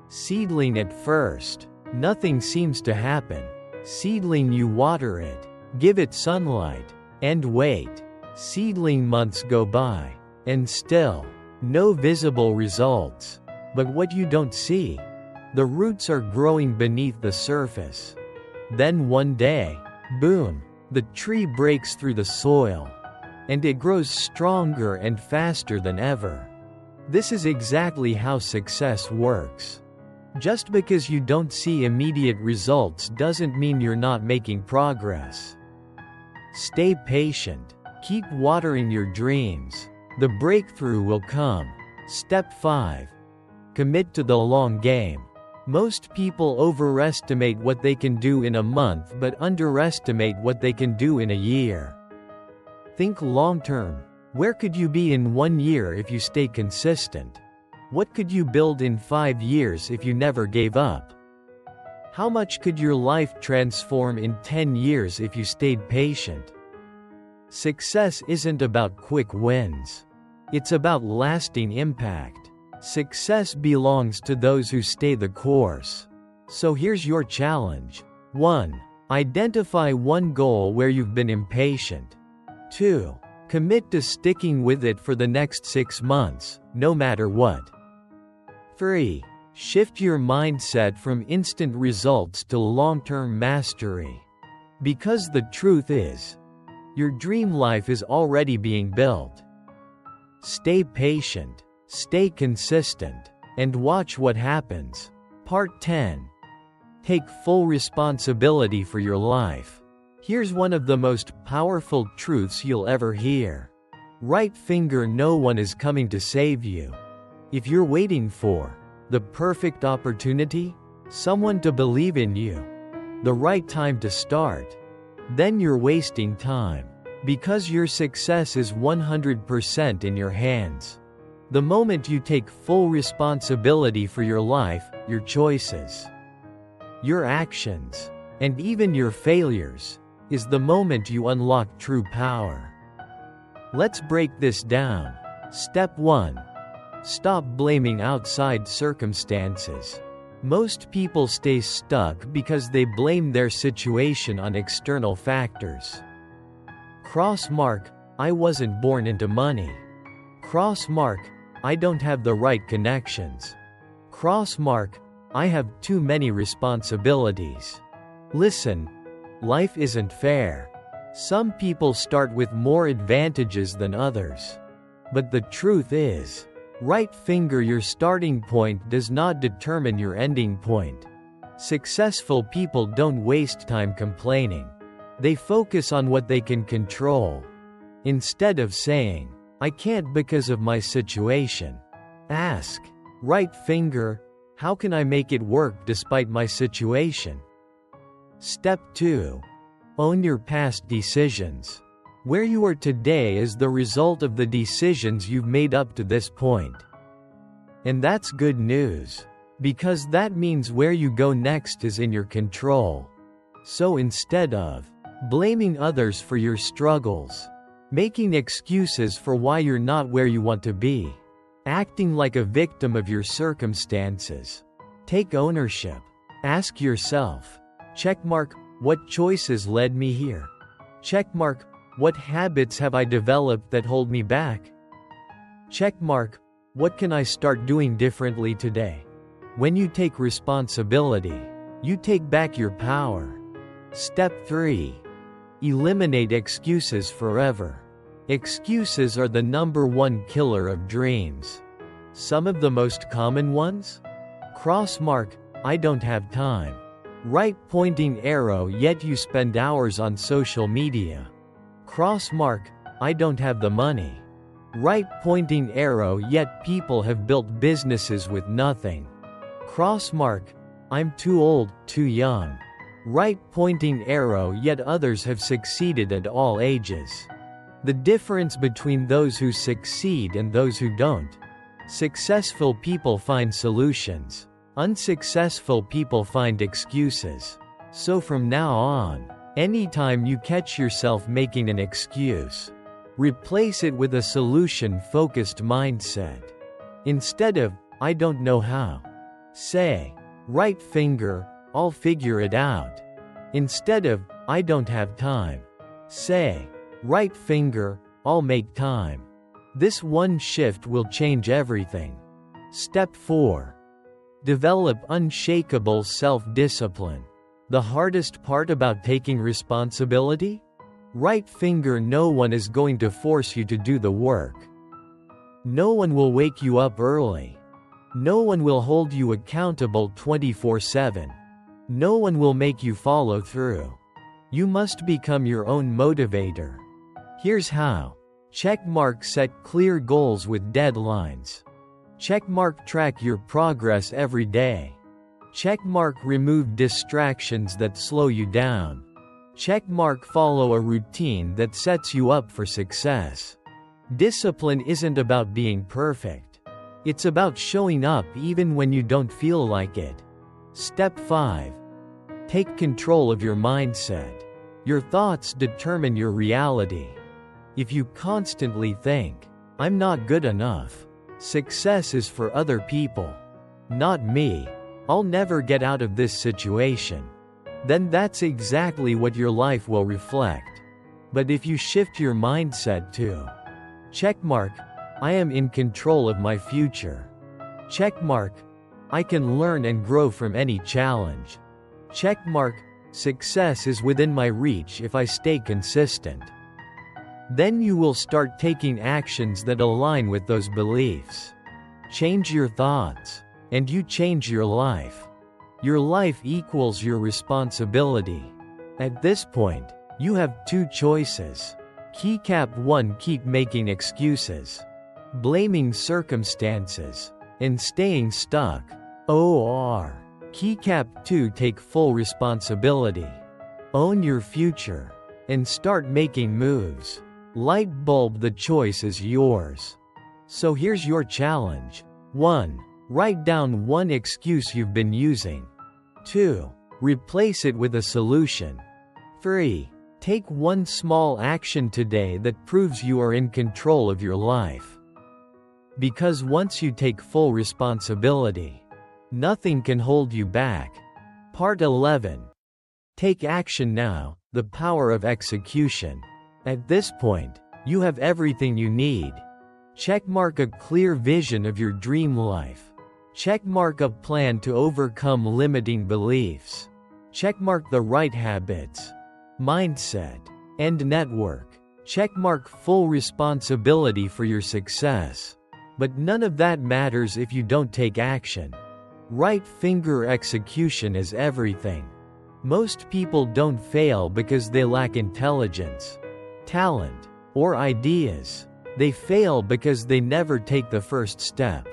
[SPEAKER 1] Seedling at first. Nothing seems to happen. Seedling, you water it, give it sunlight, and wait. Seedling, months go by, and still, no visible results. But what you don't see, the roots are growing beneath the surface. Then one day, boom, the tree breaks through the soil, and it grows stronger and faster than ever. This is exactly how success works. Just because you don't see immediate results doesn't mean you're not making progress. Stay patient. Keep watering your dreams. The breakthrough will come. Step 5. Commit to the long game. Most people overestimate what they can do in a month but underestimate what they can do in a year. Think long term. Where could you be in 1 year if you stay consistent? What could you build in 5 years if you never gave up? How much could your life transform in 10 years if you stayed patient? Success isn't about quick wins. It's about lasting impact. Success belongs to those who stay the course. So here's your challenge. 1. Identify one goal where you've been impatient. 2. Commit to sticking with it for the next 6 months, no matter what. 3. Shift your mindset from instant results to long-term mastery. Because the truth is, your dream life is already being built. Stay patient, stay consistent, and watch what happens. Part 10. Take full responsibility for your life. Here's one of the most powerful truths you'll ever hear. Right finger, no one is coming to save you. If you're waiting for the perfect opportunity, someone to believe in you, the right time to start, then you're wasting time. Because your success is 100% in your hands. The moment you take full responsibility for your life, your choices, your actions, and even your failures, is the moment you unlock true power. Let's break this down. Step 1. Stop blaming outside circumstances. Most people stay stuck because they blame their situation on external factors. Cross mark, I wasn't born into money. Cross mark, I don't have the right connections. Cross mark, I have too many responsibilities. Listen, life isn't fair. Some people start with more advantages than others. But the truth is, right finger, your starting point does not determine your ending point. Successful people don't waste time complaining. They focus on what they can control. Instead of saying, I can't because of my situation, ask, right finger, how can I make it work despite my situation? Step 2. Own your past decisions. Where you are today is the result of the decisions you've made up to this point. And that's good news, because that means where you go next is in your control. So instead of blaming others for your struggles, making excuses for why you're not where you want to be, acting like a victim of your circumstances, take ownership. Ask yourself, checkmark, what choices led me here? Checkmark, what habits have I developed that hold me back? Checkmark, what can I start doing differently today? When you take responsibility, you take back your power. Step 3. Eliminate excuses forever. Excuses are the #1 killer of dreams. Some of the most common ones? Crossmark, I don't have time. Right pointing arrow, yet you spend hours on social media. Crossmark, I don't have the money. Right pointing arrow, yet people have built businesses with nothing. Crossmark, I'm too old, too young. Right pointing arrow, yet others have succeeded at all ages. The difference between those who succeed and those who don't. Successful people find solutions. Unsuccessful people find excuses. So from now on, anytime you catch yourself making an excuse, replace it with a solution-focused mindset. Instead of, I don't know how, say, right finger, I'll figure it out. Instead of, I don't have time, say, right finger, I'll make time. This one shift will change everything. Step 4. Develop unshakable self-discipline. The hardest part about taking responsibility? Right finger, no one is going to force you to do the work. No one will wake you up early. No one will hold you accountable 24/7. No one will make you follow through. You must become your own motivator. Here's how. Checkmark, set clear goals with deadlines. Checkmark, track your progress every day. Checkmark, remove distractions that slow you down. Checkmark, follow a routine that sets you up for success. Discipline isn't about being perfect. It's about showing up even when you don't feel like it. Step 5. Take control of your mindset. Your thoughts determine your reality. If you constantly think, I'm not good enough, success is for other people, not me, I'll never get out of this situation, then that's exactly what your life will reflect. But if you shift your mindset to, checkmark, I am in control of my future. Checkmark, I can learn and grow from any challenge. Checkmark, success is within my reach if I stay consistent. Then you will start taking actions that align with those beliefs. Change your thoughts, and you change your life. Your life equals your responsibility. At this point, you have two choices. Keycap 1, keep making excuses, blaming circumstances, and staying stuck. Or Keycap 2, take full responsibility. Own your future, and start making moves. Light bulb, the choice is yours. So here's your challenge. 1. Write down one excuse you've been using. 2. Replace it with a solution. 3. Take one small action today that proves you are in control of your life. Because once you take full responsibility, nothing can hold you back. Part 11. Take action now, the power of execution. At this point, you have everything you need. Checkmark a clear vision of your dream life. Checkmark a plan to overcome limiting beliefs. Checkmark the right habits, mindset, and network. Checkmark full responsibility for your success. But none of that matters if you don't take action. Right finger execution is everything. Most people don't fail because they lack intelligence, talent, or ideas. They fail because they never take the first step.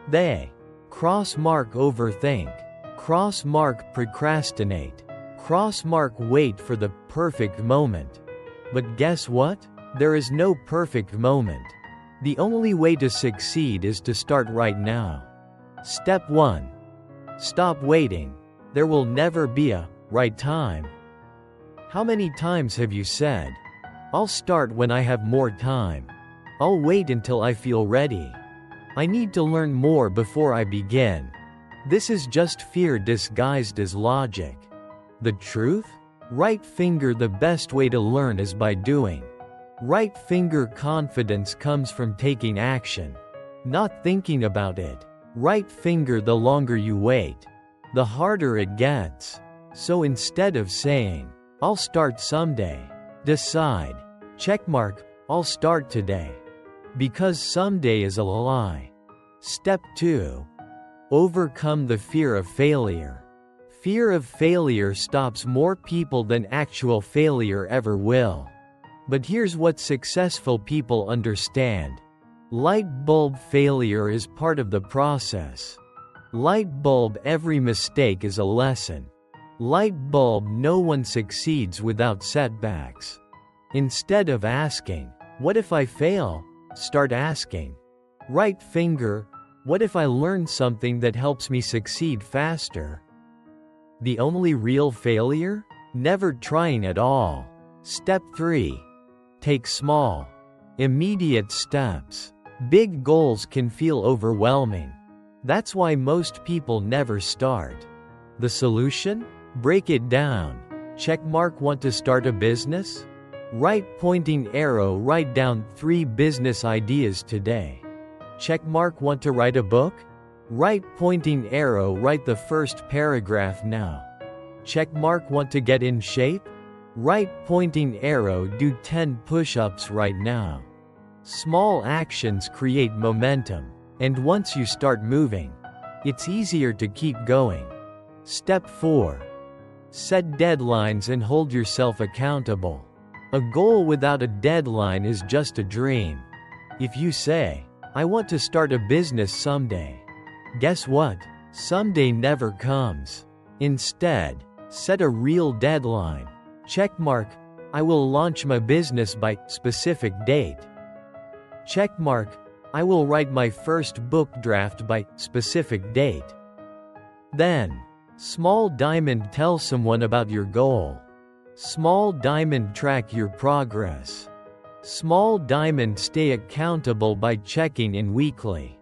[SPEAKER 1] They crossmark overthink, crossmark procrastinate, Crossmark wait for the perfect moment. But guess what? There is no perfect moment. The only way to succeed is to start right now. Step 1. Stop waiting. There will never be a right time. How many times have you said, "I'll start when I have more time. I'll wait until I feel ready. I need to learn more before I begin"? This is just fear disguised as logic. The truth? Right finger, the best way to learn is by doing. Right finger confidence comes from taking action, not thinking about it. Right finger, the longer you wait, the harder it gets. So instead of saying, "I'll start someday," decide, checkmark, "I'll start today." Because someday is a lie. Step 2. Overcome the fear of failure. Fear of failure stops more people than actual failure ever will. But here's what successful people understand. Light bulb failure is part of the process. Light bulb, every mistake is a lesson. Light bulb, no one succeeds without setbacks. Instead of asking, "What if I fail?" start asking, "Right finger, what if I learn something that helps me succeed faster?" The only real failure? Never trying at all. Step 3. Take small, immediate steps. Big goals can feel overwhelming. That's why most people never start. The solution? Break it down. Checkmark, want to start a business? Right pointing arrow, write down 3 business ideas today. Checkmark, want to write a book? Right pointing arrow, write the first paragraph now. Checkmark, want to get in shape? Right pointing arrow, do 10 push-ups right now. Small actions create momentum, and once you start moving, it's easier to keep going. Step 4. Set deadlines and hold yourself accountable. A goal without a deadline is just a dream. If you say, "I want to start a business someday," guess what? Someday never comes. Instead, set a real deadline. Checkmark, "I will launch my business by specific date." Checkmark, "I will write my first book draft by specific date." Then, small diamond, tell someone about your goal. Small diamond, track your progress. Small diamond, stay accountable by checking in weekly.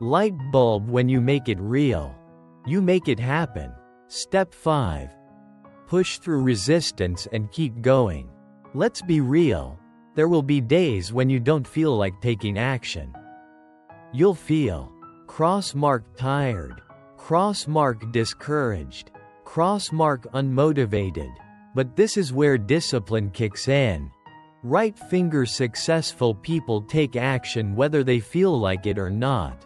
[SPEAKER 1] Light bulb, when you make it real, you make it happen. Step 5. Push through resistance and keep going. Let's be real. There will be days when you don't feel like taking action. You'll feel crossmark tired, crossmark discouraged, crossmark unmotivated. But this is where discipline kicks in. Right finger, successful people take action whether they feel like it or not.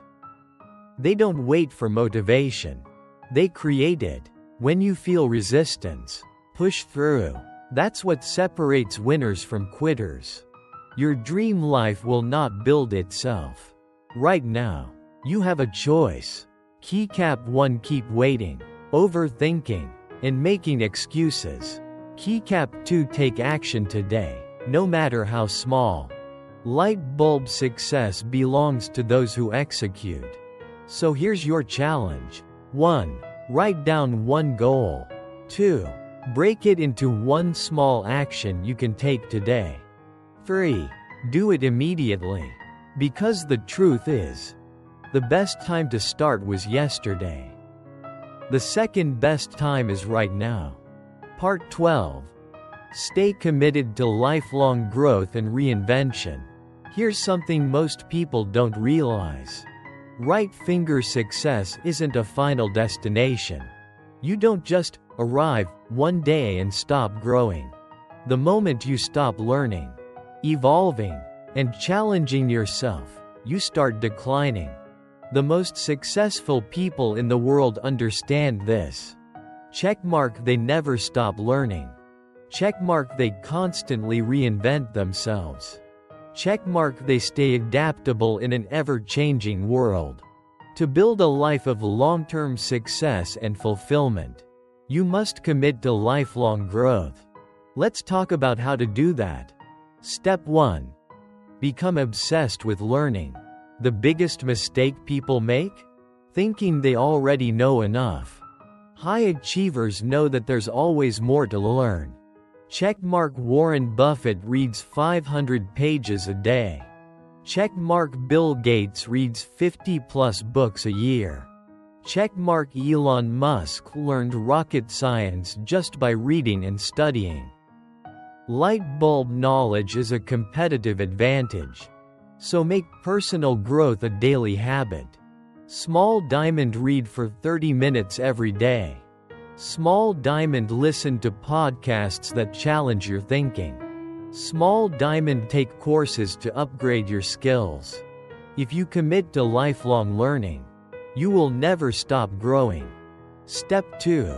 [SPEAKER 1] They don't wait for motivation. They create it. When you feel resistance, push through. That's what separates winners from quitters. Your dream life will not build itself. Right now, you have a choice. Keycap 1. Keep waiting, overthinking, and making excuses. Keycap 2. Take action today, no matter how small. Light bulb, success belongs to those who execute. So here's your challenge. 1. Write down one goal. 2. Break it into one small action you can take today. 3. Do it immediately. Because the truth is, the best time to start was yesterday. The second best time is right now. Part 12. Stay committed to lifelong growth and reinvention. Here's something most people don't realize. Right finger, success isn't a final destination. You don't just arrive one day and stop growing. The moment you stop learning, evolving, and challenging yourself, you start declining. The most successful people in the world understand this. Checkmark, they never stop learning. Checkmark, they constantly reinvent themselves. Checkmark, they stay adaptable in an ever-changing world. To build a life of long-term success and fulfillment, You must commit to lifelong growth. Let's talk about how to do that. Step 1. Become obsessed with learning. The biggest mistake people make? Thinking they already know enough. High achievers know that there's always more to learn. Checkmark Warren Buffett reads 500 pages a day. Checkmark Bill Gates reads 50+ books a year. Checkmark Elon Musk learned rocket science just by reading and studying. Light bulb knowledge is a competitive advantage. So make personal growth a daily habit. Small diamond read for 30 minutes every day. Small diamond listen to podcasts that challenge your thinking. Small diamond take courses to upgrade your skills. If you commit to lifelong learning, you will never stop growing. Step 2.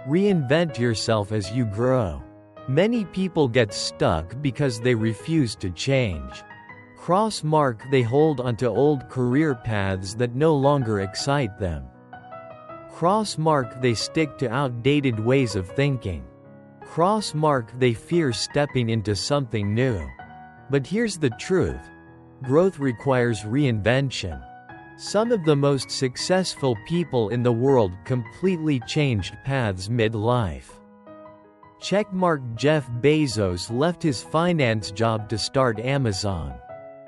[SPEAKER 1] Reinvent yourself as you grow. Many people get stuck because they refuse to change. Crossmark they hold onto old career paths that no longer excite them. Crossmark they stick to outdated ways of thinking. Crossmark they fear stepping into something new. But here's the truth. Growth requires reinvention. Some of the most successful people in the world completely changed paths mid-life. Checkmark Jeff Bezos left his finance job to start Amazon.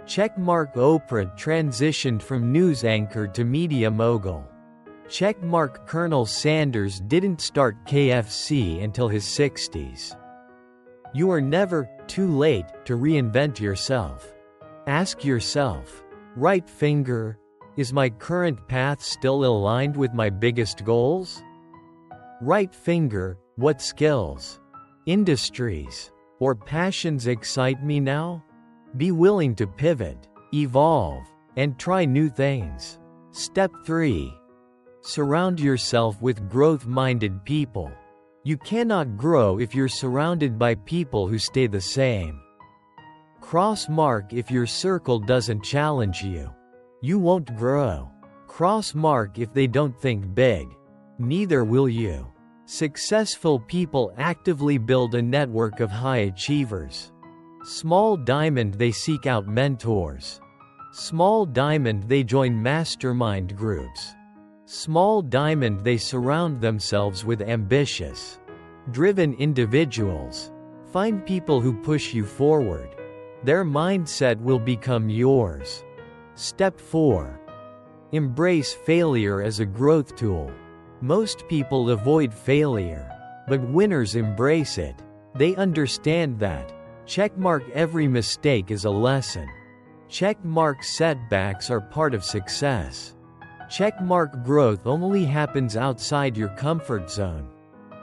[SPEAKER 1] Checkmark Oprah transitioned from news anchor to media mogul. Checkmark Colonel Sanders didn't start KFC until his 60s. You are never too late to reinvent yourself. Ask yourself, right finger, is my current path still aligned with my biggest goals? Right finger, what skills, industries, or passions excite me now? Be willing to pivot, evolve, and try new things. Step 3. Surround yourself with growth-minded people. You cannot grow if you're surrounded by people who stay the same. Crossmark if your circle doesn't challenge you. You won't grow. Crossmark if they don't think big. Neither will you. Successful people actively build a network of high achievers. Small diamond they seek out mentors. Small diamond they join mastermind groups. Small diamond they surround themselves with ambitious, driven individuals. Find people who push you forward. Their mindset will become yours. Step 4. Embrace failure as a growth tool. Most people avoid failure, but winners embrace it. They understand that. Checkmark every mistake is a lesson. Checkmark setbacks are part of success. Checkmark growth only happens outside your comfort zone.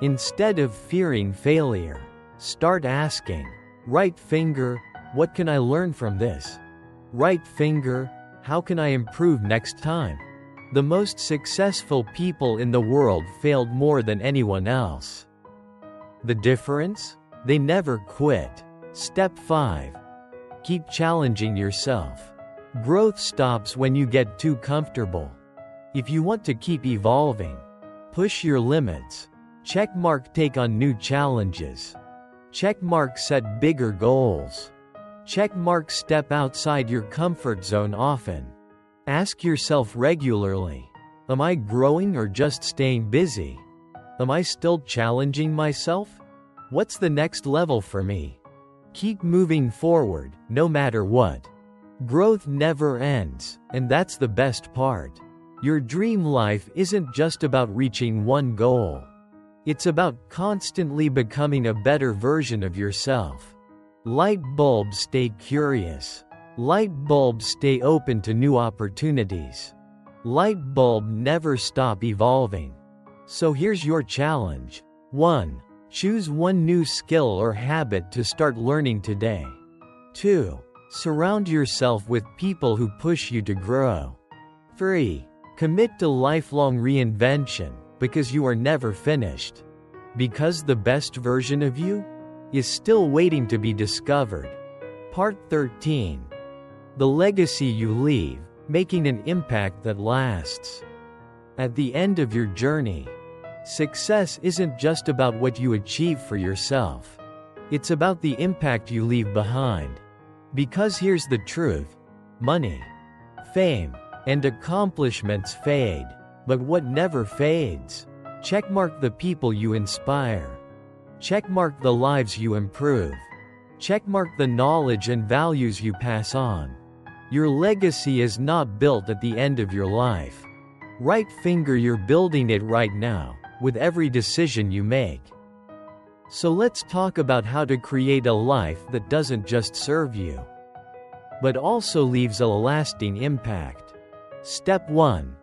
[SPEAKER 1] Instead of fearing failure, start asking, right finger, what can I learn from this? Right finger, how can I improve next time? The most successful people in the world failed more than anyone else. The difference? They never quit. Step 5. Keep challenging yourself. Growth stops when you get too comfortable. If you want to keep evolving, push your limits. Checkmark take on new challenges. Checkmark set bigger goals. Checkmark step outside your comfort zone often. Ask yourself regularly, am I growing or just staying busy? Am I still challenging myself? What's the next level for me? Keep moving forward, no matter what. Growth never ends, and that's the best part. Your dream life isn't just about reaching one goal. It's about constantly becoming a better version of yourself. Light bulbs stay curious. Light bulbs stay open to new opportunities. Light bulb never stop evolving. So here's your challenge. 1. Choose one new skill or habit to start learning today. 2. Surround yourself with people who push you to grow. 3. Commit to lifelong reinvention, because you are never finished. Because the best version of you is still waiting to be discovered. Part 13. The legacy you leave, making an impact that lasts. At the end of your journey, Success isn't just about what you achieve for yourself. It's about the impact you leave behind. Because here's the truth: money, fame, and accomplishments fade. But what never fades? Checkmark the people you inspire. Checkmark the lives you improve. Checkmark the knowledge and values you pass on. Your legacy is not built at the end of your life. Right finger, you're building it right now, with every decision you make. So let's talk about how to create a life that doesn't just serve you, but also leaves a lasting impact. Step 1.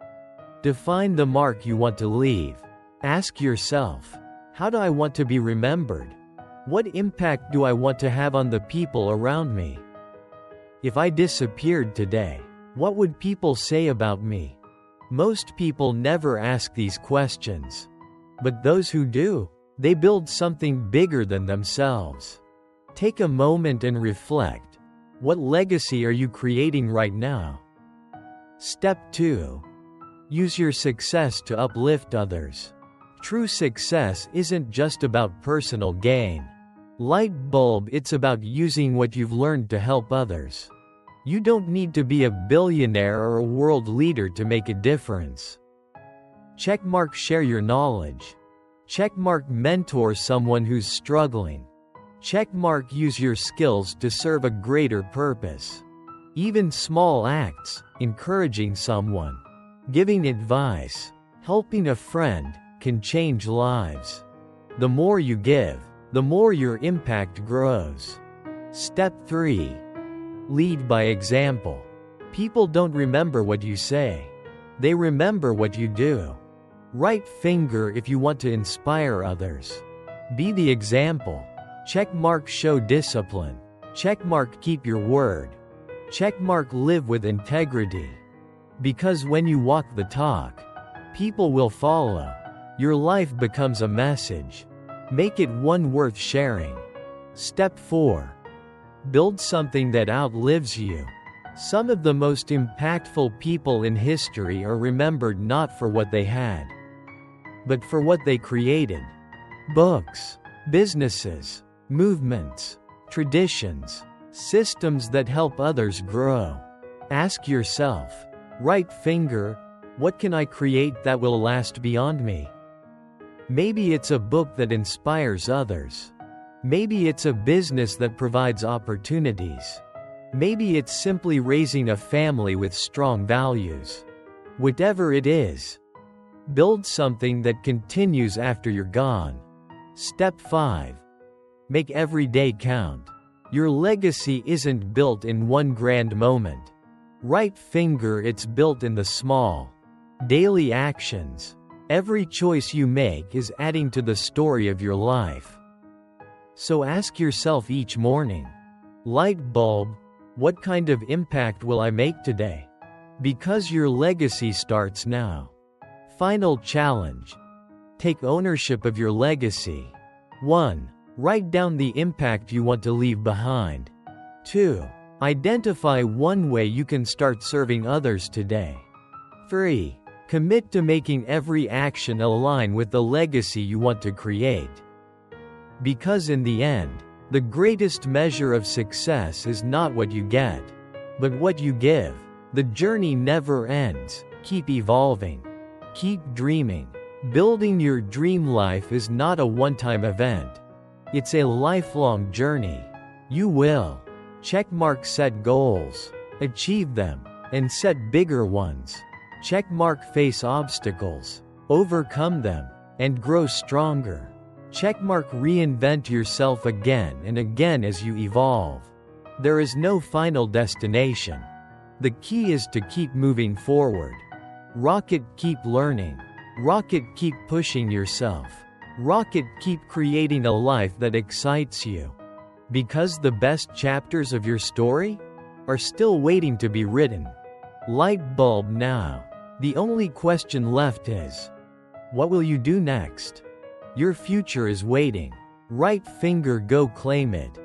[SPEAKER 1] Define the mark you want to leave. Ask yourself, how do I want to be remembered? What impact do I want to have on the people around me? If I disappeared today, what would people say about me? Most people never ask these questions. But those who do, they build something bigger than themselves. Take a moment and reflect. What legacy are you creating right now? Step 2. Use your success to uplift others. True success isn't just about personal gain. Light bulb, it's about using what you've learned to help others. You don't need to be a billionaire or a world leader to make a difference. Checkmark share your knowledge. Checkmark mentor someone who's struggling. Checkmark use your skills to serve a greater purpose. Even small acts, encouraging someone, giving advice, helping a friend, can change lives. The more you give, the more your impact grows. Step 3. Lead by example. People don't remember what you say. They remember what you do. Right finger if you want to inspire others. Be the example. Checkmark show discipline. Checkmark keep your word. Checkmark live with integrity. Because when you walk the talk, people will follow. Your life becomes a message. Make it one worth sharing. Step 4. Build something that outlives you. Some of the most impactful people in history are remembered not for what they had, but for what they created. Books, businesses, movements, traditions, systems that help others grow. Ask yourself, right finger, what can I create that will last beyond me? Maybe it's a book that inspires others. Maybe it's a business that provides opportunities. Maybe it's simply raising a family with strong values. Whatever it is, build something that continues after you're gone. Step 5. Make every day count. Your legacy isn't built in one grand moment. Right finger, it's built in the small, daily actions. Every choice you make is adding to the story of your life. So ask yourself each morning, light bulb, what kind of impact will I make today? Because your legacy starts now. Final challenge. Take ownership of your legacy. 1. Write down the impact you want to leave behind. 2. Identify one way you can start serving others today. 3. Commit to making every action align with the legacy you want to create. Because in the end, the greatest measure of success is not what you get, but what you give. The journey never ends. Keep evolving. Keep dreaming. Building your dream life is not a one-time event. It's a lifelong journey. You will checkmark set goals, achieve them, and set bigger ones. Checkmark face obstacles, overcome them, and grow stronger. Checkmark reinvent yourself again and again as you evolve. There is no final destination. The key is to keep moving forward. Rocket, keep learning. Rocket, keep pushing yourself. Rocket, keep creating a life that excites you. Because the best chapters of your story are still waiting to be written. Light bulb now. The only question left is, what will you do next? Your future is waiting. Right finger, go claim it.